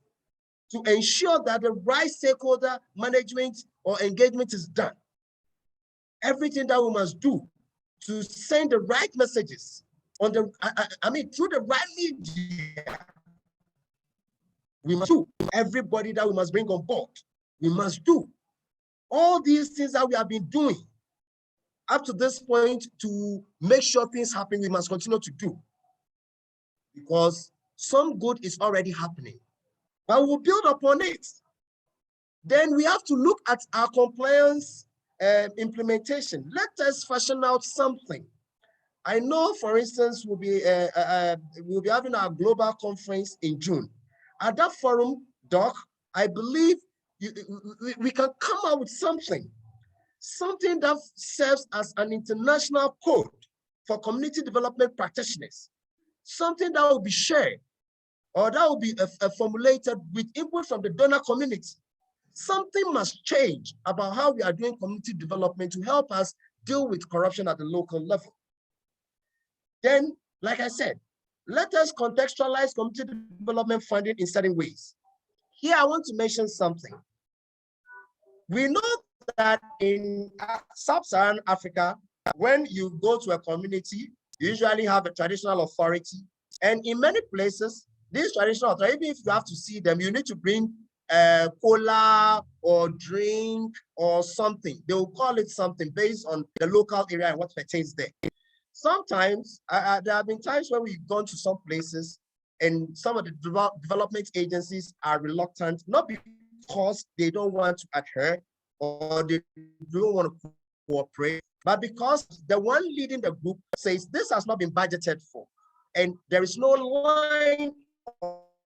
to ensure that the right stakeholder management or engagement is done. Everything that we must do to send the right messages on the, through the right media. We must do everybody that we must bring on board. We must do all these things that we have been doing up to this point to make sure things happen. We must continue to do, because some good is already happening, but we'll build upon it. Then we have to look at our compliance implementation. Let us fashion out something. I know, for instance, we'll be having our global conference in June. At that forum, Doc, I believe we can come out with something that serves as an international code for community development practitioners, something that will be shared or that will be formulated with input from the donor community. Something must change about how we are doing community development to help us deal with corruption at the local level. Then, like I said, let us contextualize community development funding in certain ways. Here, I want to mention something. We know that in Sub-Saharan Africa, when you go to a community, you usually have a traditional authority. And in many places, this traditional authority, even if you have to see them, you need to bring cola or drink or something. They will call it something based on the local area and what pertains there. Sometimes, there have been times when we've gone to some places and some of the development agencies are reluctant, not because they don't want to adhere or they don't want to cooperate, but because the one leading the group says this has not been budgeted for, and there is no line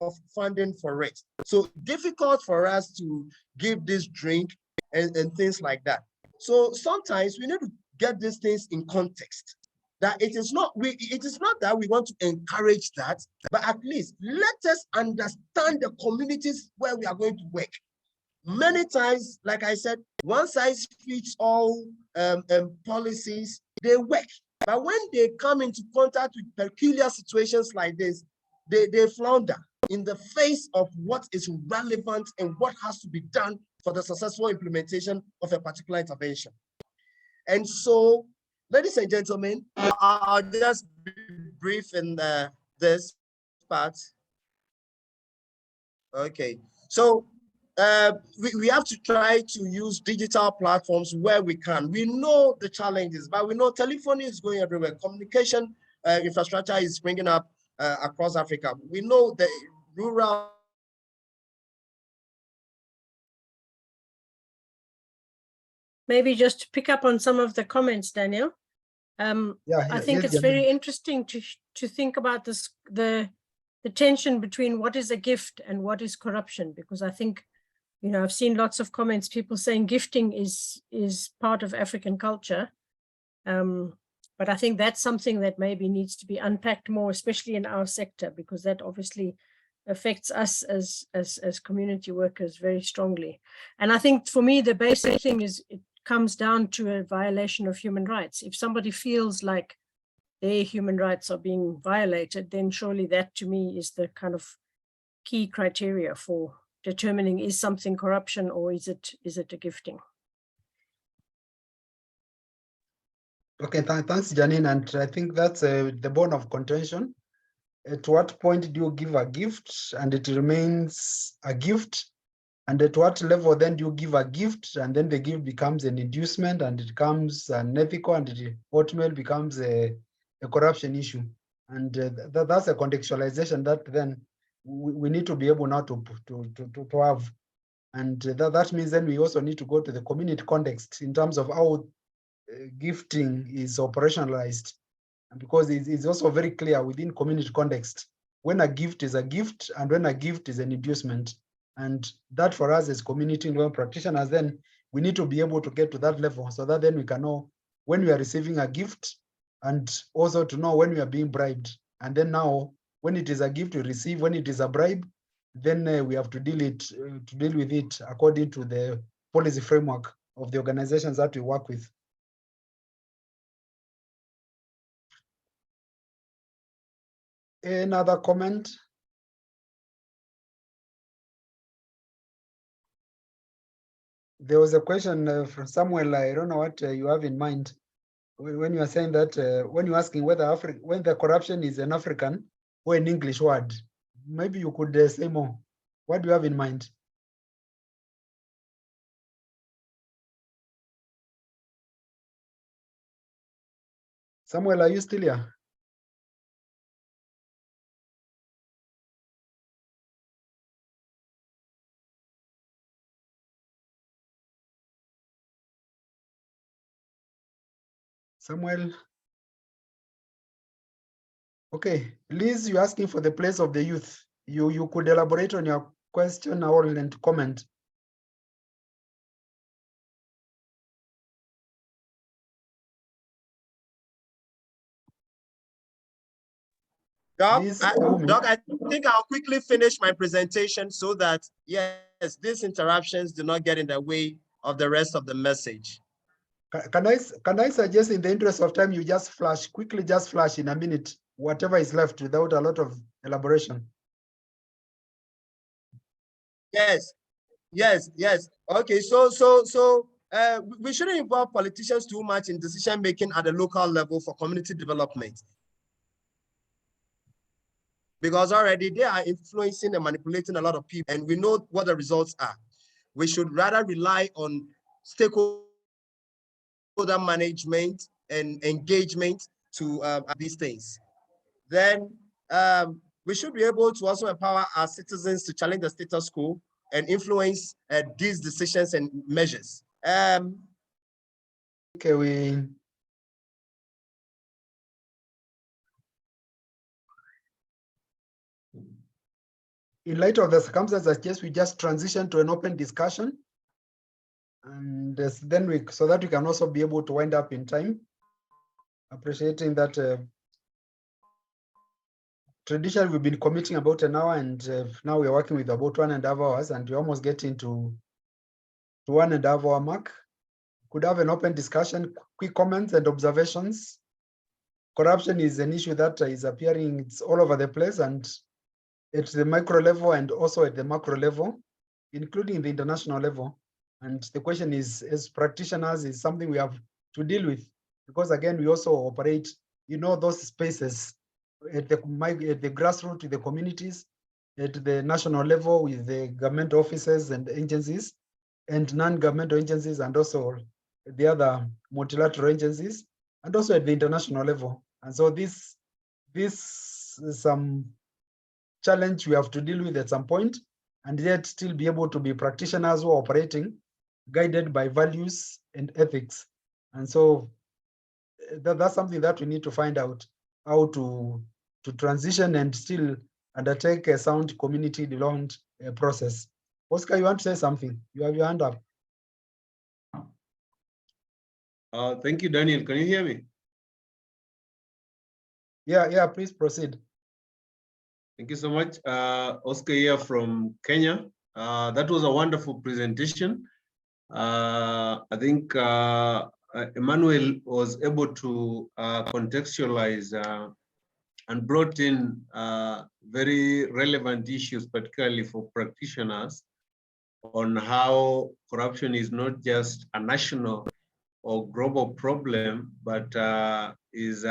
of funding for it. So difficult for us to give this drink and things like that. So sometimes we need to get these things in context. That it is not that we want to encourage that, but at least let us understand the communities where we are going to work. Many times, like I said, one size fits all policies, they work. But when they come into contact with peculiar situations like this, they flounder in the face of what is relevant and what has to be done for the successful implementation of a particular intervention. And so, ladies and gentlemen, I'll just be brief in this part. Okay, so we have to try to use digital platforms where we can. We know the challenges, but we know telephony is going everywhere. Communication infrastructure is springing up across Africa. We know the rural. Maybe just to pick up on some of the comments, Daniel. I think it's very interesting to think about this, the tension between what is a gift and what is corruption, because I think, you know, I've seen lots of comments, people saying gifting is part of African culture. But I think that's something that maybe needs to be unpacked more, especially in our sector, because that obviously affects us as community workers very strongly. And I think for me, the basic thing is it comes down to a violation of human rights. If somebody feels like their human rights are being violated, then surely that to me is the kind of key criteria for determining is something corruption or is it a gifting. Okay, thanks, Janine. And I think that's the bone of contention. At what point do you give a gift and it remains a gift? And at what level then do you give a gift and then the gift becomes an inducement and it becomes unethical and it ultimately becomes a corruption issue? And that's a contextualization that then we need to be able now to have. And that means then we also need to go to the community context in terms of how gifting is operationalized, because it's also very clear within community context when a gift is a gift and when a gift is an inducement. And that for us as community law practitioners, then we need to be able to get to that level so that then we can know when we are receiving a gift and also to know when we are being bribed. And then now when it is a gift we receive, when it is a bribe, then we have to deal with it according to the policy framework of the organizations that we work with. Another comment? There was a question from Samuel. I don't know what you have in mind when you are saying that when you're asking whether when the corruption is an African or an English word. Maybe you could say more. What do you have in mind? Samuel, are you still here? Samuel? Okay, Liz, you're asking for the place of the youth. You could elaborate on your question or and comment. Doc, I think I'll quickly finish my presentation so that, yes, these interruptions do not get in the way of the rest of the message. Can I suggest, in the interest of time, you just quickly flash in a minute, whatever is left without a lot of elaboration? Yes. Okay, so we shouldn't involve politicians too much in decision making at the local level for community development, because already they are influencing and manipulating a lot of people, and we know what the results are. We should rather rely on stakeholder management and engagement to these things. Then we should be able to also empower our citizens to challenge the status quo and influence these decisions and measures. Okay, in light of the circumstances, I suggest we just transition to an open discussion, and then so that we can also be able to wind up in time, appreciating that traditionally we've been committing about an hour, and now we're working with about 1.5 hours, and we're almost getting to 1.5 hour mark. Could have an open discussion, quick comments and observations. Corruption is an issue that is appearing, it's all over the place, and at the micro level and also at the macro level, including the international level. And the question is, as practitioners, is something we have to deal with, because again, we also operate, those spaces at the grassroots with the communities, at the national level with the government offices and agencies, and non-governmental agencies, and also the other multilateral agencies, and also at the international level. And so this is some challenge we have to deal with at some point, and yet still be able to be practitioners who are operating guided by values and ethics. And so that's something that we need to find out how to transition and still undertake a sound community development process. Oscar, you want to say something? You have your hand up. Thank you, Daniel. Can you hear me? Yeah, please proceed. Thank you so much. Oscar here from Kenya. That was a wonderful presentation. I think Emmanuel was able to contextualize and brought in very relevant issues, particularly for practitioners, on how corruption is not just a national or global problem, but is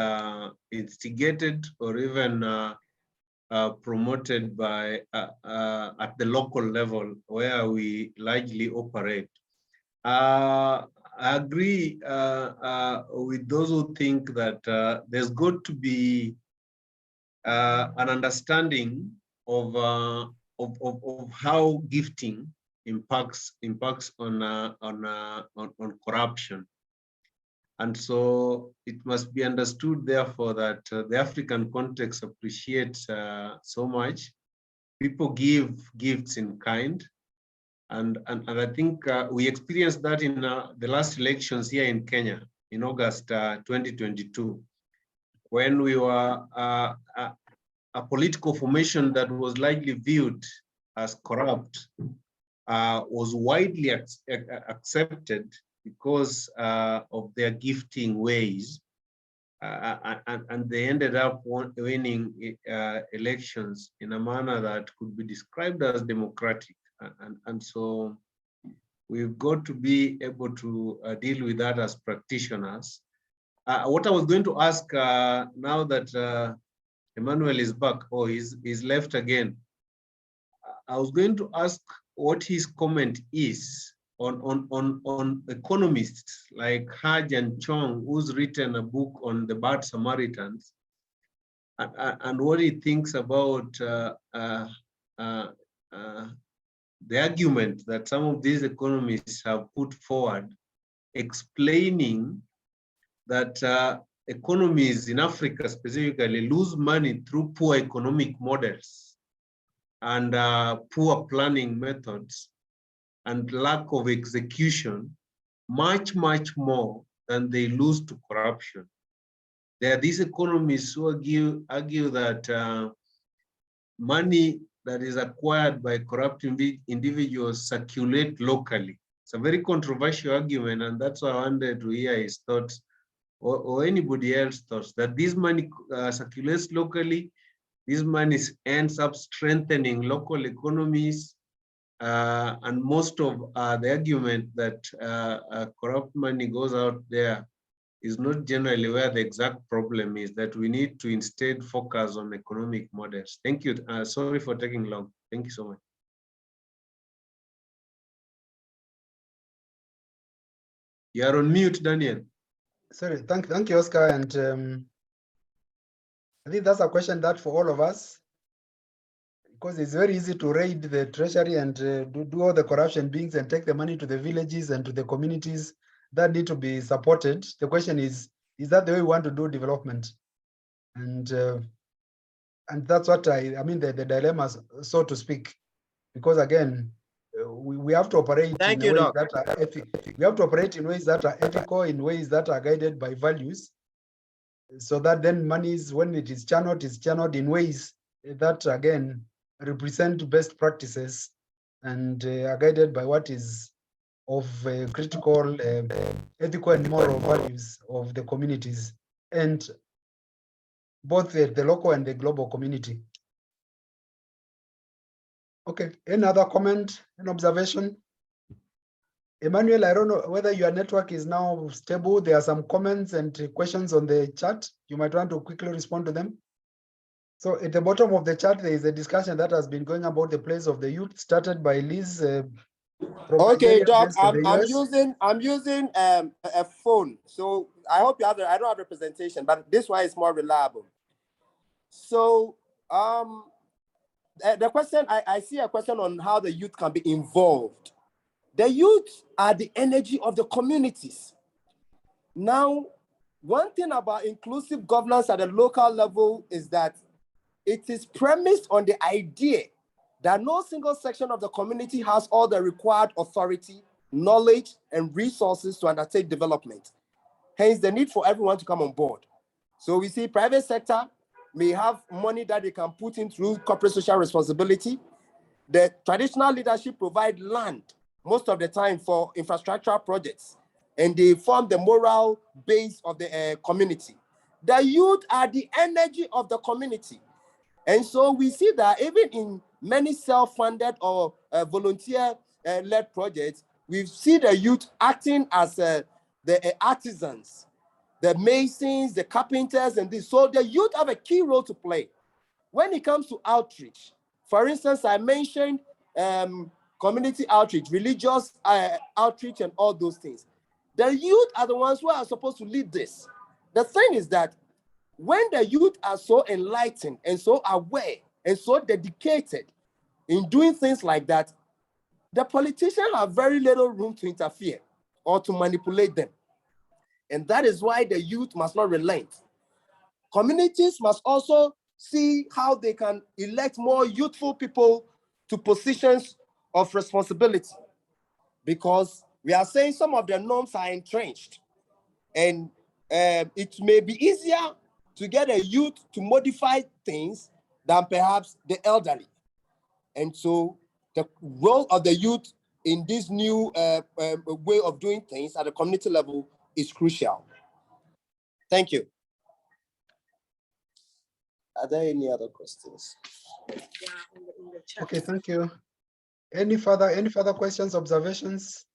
instigated or even promoted by at the local level where we largely operate. I agree with those who think that there's got to be an understanding of how gifting impacts on corruption. And so it must be understood, therefore, that the African context appreciates so much. People give gifts in kind. And I think we experienced that in the last elections here in Kenya in August 2022, when we were a political formation that was largely viewed as corrupt, was widely accepted because of their gifting ways, and they ended up winning elections in a manner that could be described as democratic. And so we've got to be able to deal with that as practitioners. What I was going to ask now that Emmanuel is back, or he's left again, I was going to ask what his comment is on economists like Haj and Chong, who's written a book on the bad Samaritans, and what he thinks about the argument that some of these economists have put forward, explaining that economies in Africa specifically lose money through poor economic models and poor planning methods and lack of execution, much more than they lose to corruption. There are these economists who argue that money that is acquired by corrupt individuals circulate locally. It's a very controversial argument, and that's why I wanted to hear his thoughts, or anybody else's thoughts, that this money circulates locally, this money ends up strengthening local economies, and most of the argument that corrupt money goes out there is not generally where the exact problem is, that we need to instead focus on economic models. Thank you. Sorry for taking long. Thank you so much. You're on mute, Daniel. Sorry, thank you, Oscar. And I think that's a question that for all of us, because it's very easy to raid the treasury and do all the corruption beings and take the money to the villages and to the communities that need to be supported. The question is that the way we want to do development? And And that's what I mean, the dilemma, so to speak, because again, we have to operate in ways that are we have to operate in ways that are ethical, in ways that are guided by values, so that then monies, when it is channeled in ways that again represent best practices and are guided by what is of critical ethical and moral values of the communities, and both the local and the global community. Okay, any other comment, an observation? Emmanuel, I don't know whether your network is now stable. There are some comments and questions on the chat. You might want to quickly respond to them. So at the bottom of the chat, there is a discussion that has been going about the place of the youth, started by Liz. Okay, Doc, I'm using a phone, so I hope I don't have representation, but this one is more reliable. So the question, I see a question on how the youth can be involved. The youth are the energy of the communities. Now, one thing about inclusive governance at the local level is that it is premised on the idea that no single section of the community has all the required authority, knowledge, and resources to undertake development. Hence, the need for everyone to come on board. So we see private sector may have money that they can put in through corporate social responsibility. The traditional leadership provide land most of the time for infrastructural projects, and they form the moral base of the community. The youth are the energy of the community. And so we see that even in many self-funded or volunteer-led projects, we see the youth acting as the artisans, the masons, the carpenters, and this. So the youth have a key role to play. When it comes to outreach, for instance, I mentioned community outreach, religious outreach, and all those things. The youth are the ones who are supposed to lead this. The thing is that when the youth are so enlightened and so aware and so dedicated in doing things like that, the politicians have very little room to interfere or to manipulate them. And that is why the youth must not relent. Communities must also see how they can elect more youthful people to positions of responsibility, because we are saying some of the norms are entrenched, and it may be easier to get a youth to modify things than perhaps the elderly. And so the role of the youth in this new way of doing things at the community level is crucial. Thank you. Are there any other questions? Okay, thank you. Any further questions, observations?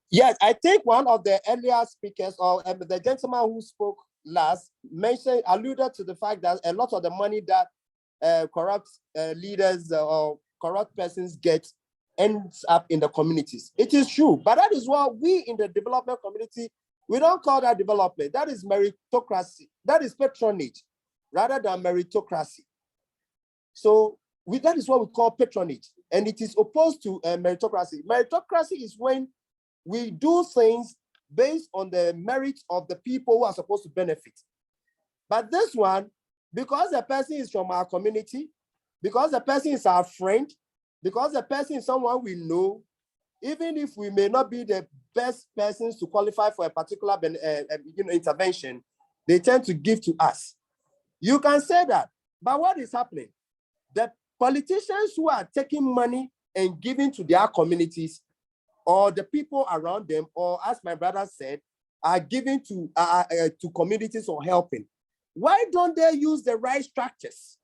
Yes, I think one of the earlier speakers, or the gentleman who spoke last, alluded to the fact that a lot of the money that corrupt leaders or corrupt persons get ends up in the communities. It is true, but that is what we in the development community, we don't call that development. That is meritocracy. That is patronage rather than meritocracy. So that is what we call patronage, and it is opposed to meritocracy. Meritocracy is when we do things based on the merit of the people who are supposed to benefit. But this one, because the person is from our community, because the person is our friend, because the person is someone we know, even if we may not be the best persons to qualify for a particular intervention, they tend to give to us. You can say that, but what is happening? The politicians who are taking money and giving to their communities, or the people around them, or as my brother said, are giving to communities or helping. Why don't they use the right structures?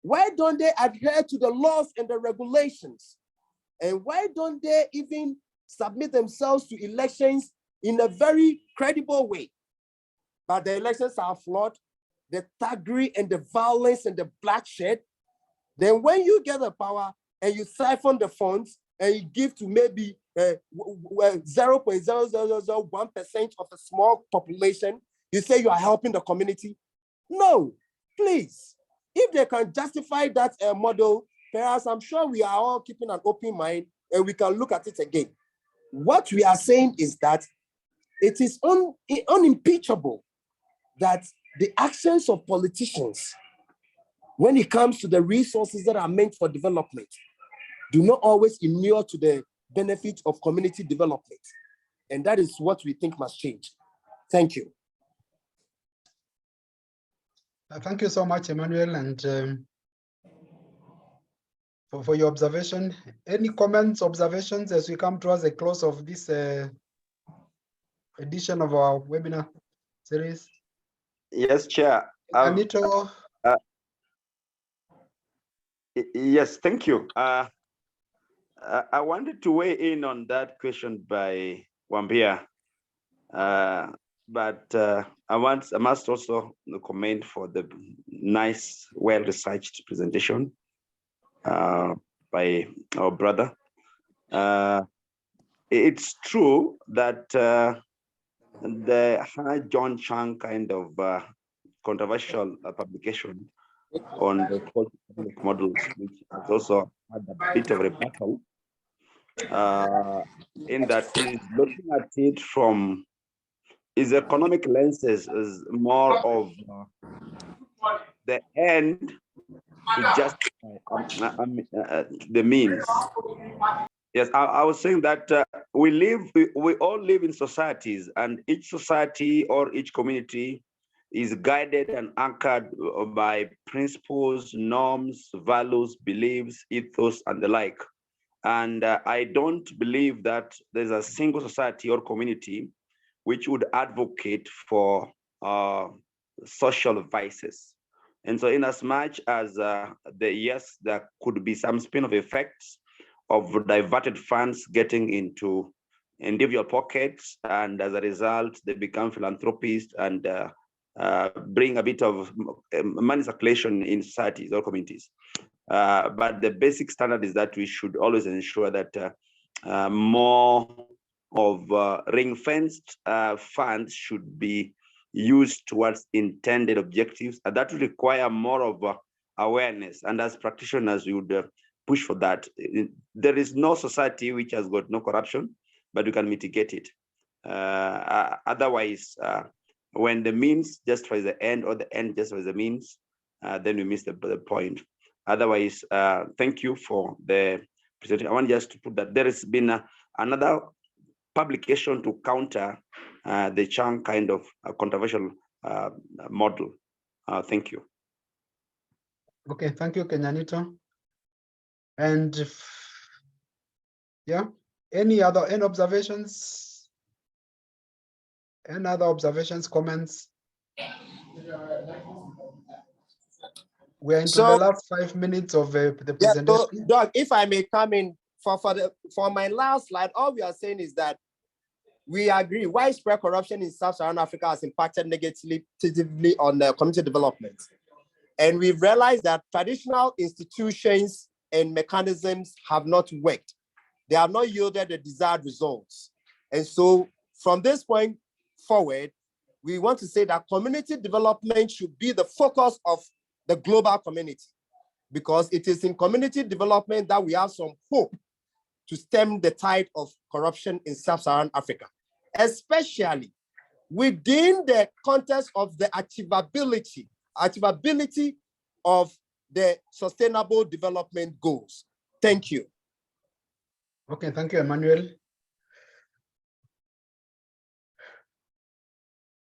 Why don't they adhere to the laws and the regulations? And why don't they even submit themselves to elections in a very credible way? But the elections are flawed, the thuggery and the violence and the bloodshed. Then when you get the power and you siphon the funds and you give to maybe 0.0001% of a small population, you say you are helping the community? No, please. If they can justify that model, perhaps I'm sure we are all keeping an open mind and we can look at it again. What we are saying is that it is unimpeachable that the actions of politicians when it comes to the resources that are meant for development do not always inure to the benefit of community development. And that is what we think must change. Thank you. Thank you so much, Emmanuel, and for your observation. Any comments, observations as we come towards the close of this edition of our webinar series? Yes, Chair. Anito. Yes, thank you. I wanted to weigh in on that question by Wambia, but I must also comment for the nice, well-researched presentation by our brother. It's true that the Hannah John Chang kind of controversial publication on the economic models, which has also had a bit of a battle, in that is looking at it from is economic lenses is more of the end to justify the means. Yes, I was saying that we all live in societies, and each society or each community is guided and anchored by principles, norms, values, beliefs, ethos, and the like. And I don't believe that there's a single society or community which would advocate for social vices. And so in as much as yes, there could be some spin-off effects of diverted funds getting into individual pockets, and as a result, they become philanthropists and bring a bit of money circulation in societies or communities. But the basic standard is that we should always ensure that more of ring-fenced funds should be used towards intended objectives, and that will require more of awareness. And as practitioners, we would push for that. There is no society which has got no corruption, but we can mitigate it. Otherwise, when the means justifies the end or the end justifies the means, then we miss the point. Otherwise, thank you for the presentation. I want just to put that there has been another publication to counter the Chang kind of controversial model. Thank you. Okay, thank you, Kenyanito. And yeah, any observations? Any other observations, comments? We're into the last 5 minutes of the presentation. So, Doug, if I may come in for my last slide, all we are saying is that we agree widespread corruption in Sub-Saharan Africa has impacted negatively on community development. And we've realized that traditional institutions and mechanisms have not worked. They have not yielded the desired results. And so from this point forward, we want to say that community development should be the focus of the global community, because it is in community development that we have some hope to stem the tide of corruption in Sub-Saharan Africa, especially within the context of the achievability of the Sustainable Development Goals. Thank you. Okay, thank you, Emmanuel.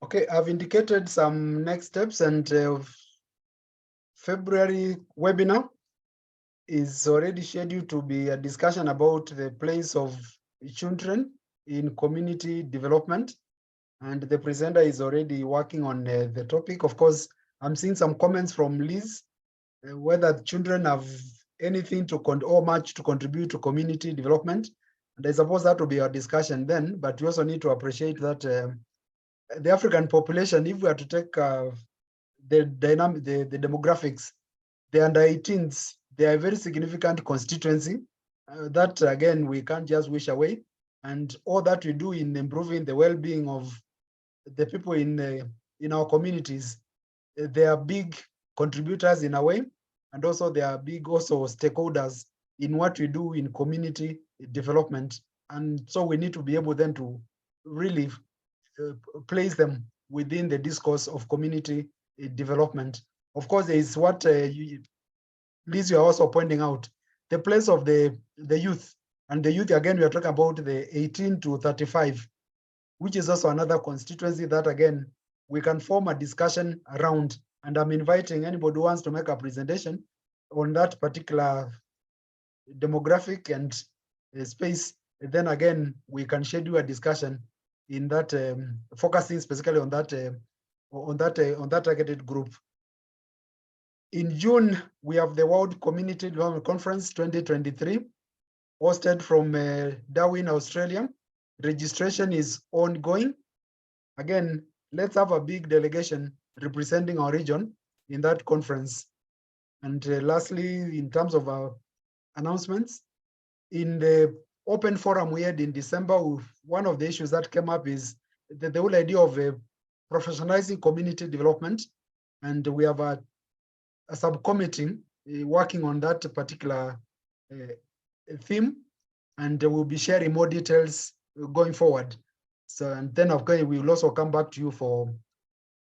Okay, I've indicated some next steps, and February webinar is already scheduled to be a discussion about the place of children in community development. And the presenter is already working on the topic. Of course, I'm seeing some comments from Liz, whether children have anything to or much to contribute to community development. And I suppose that will be our discussion then, but we also need to appreciate that the African population, if we are to take the demographics, the under 18s, they are a very significant constituency that, again, we can't just wish away. And all that we do in improving the well-being of the people in our communities, they are big contributors in a way, and also they are big also stakeholders in what we do in community development. And so we need to be able then to really place them within the discourse of community development. Of course, there is what Liz, you are also pointing out, the place of the youth. And the youth, again, we are talking about the 18 to 35, which is also another constituency that, again, we can form a discussion around. And I'm inviting anybody who wants to make a presentation on that particular demographic and space. And then again, we can schedule a discussion in that, focusing specifically on that targeted group. In June, we have the World Community Development Conference 2023, hosted from Darwin, Australia. Registration is ongoing. Again, let's have a big delegation representing our region in that conference. And lastly, in terms of our announcements, in the open forum we had in December, one of the issues that came up is the whole idea of professionalizing community development. And we have a subcommittee working on that particular theme, and we'll be sharing more details going forward. So, and then of course, we will also come back to you for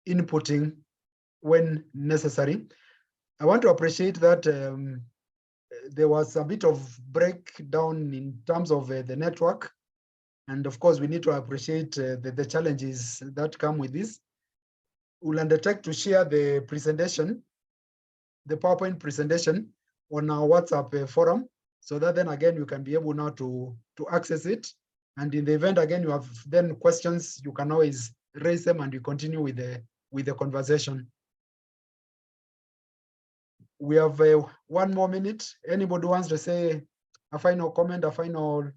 inputting when necessary. I want to appreciate that there was a bit of breakdown in terms of the network. And of course, we need to appreciate the challenges that come with this. We'll undertake to share the presentation, the PowerPoint presentation, on our WhatsApp forum, so that then again, you can be able now to access it. And in the event, again, you have then questions, you can always raise them and you continue with the conversation. We have 1 more minute. Anybody wants to say a final comment, a final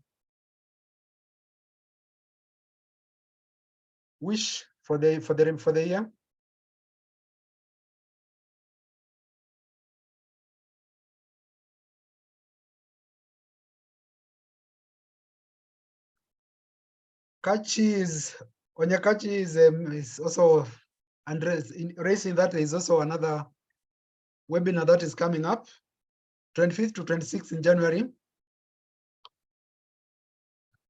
wish for the year? Onyekachi is also, and raising that is also another webinar that is coming up, 25th to 26th in January.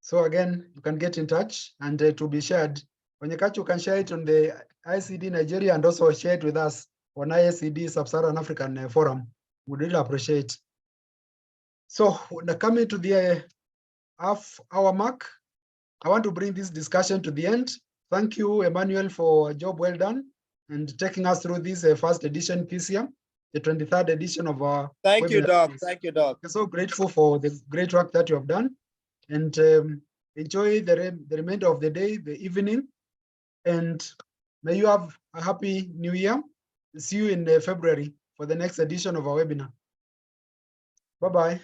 So again, you can get in touch and to be shared. Onyekachi, you can share it on the IACD Nigeria and also share it with us on IACD Sub-Saharan African Forum. We'd really appreciate. So coming to the half-hour mark, I want to bring this discussion to the end. Thank you, Emmanuel, for a job well done and taking us through this first edition this year, the 23rd edition of our Thank webinar. You, Doc. Thank you, Doc. I'm so grateful for the great work that you have done, and enjoy the remainder of the day, the evening, and may you have a happy new year. See you in February for the next edition of our webinar. Bye-bye.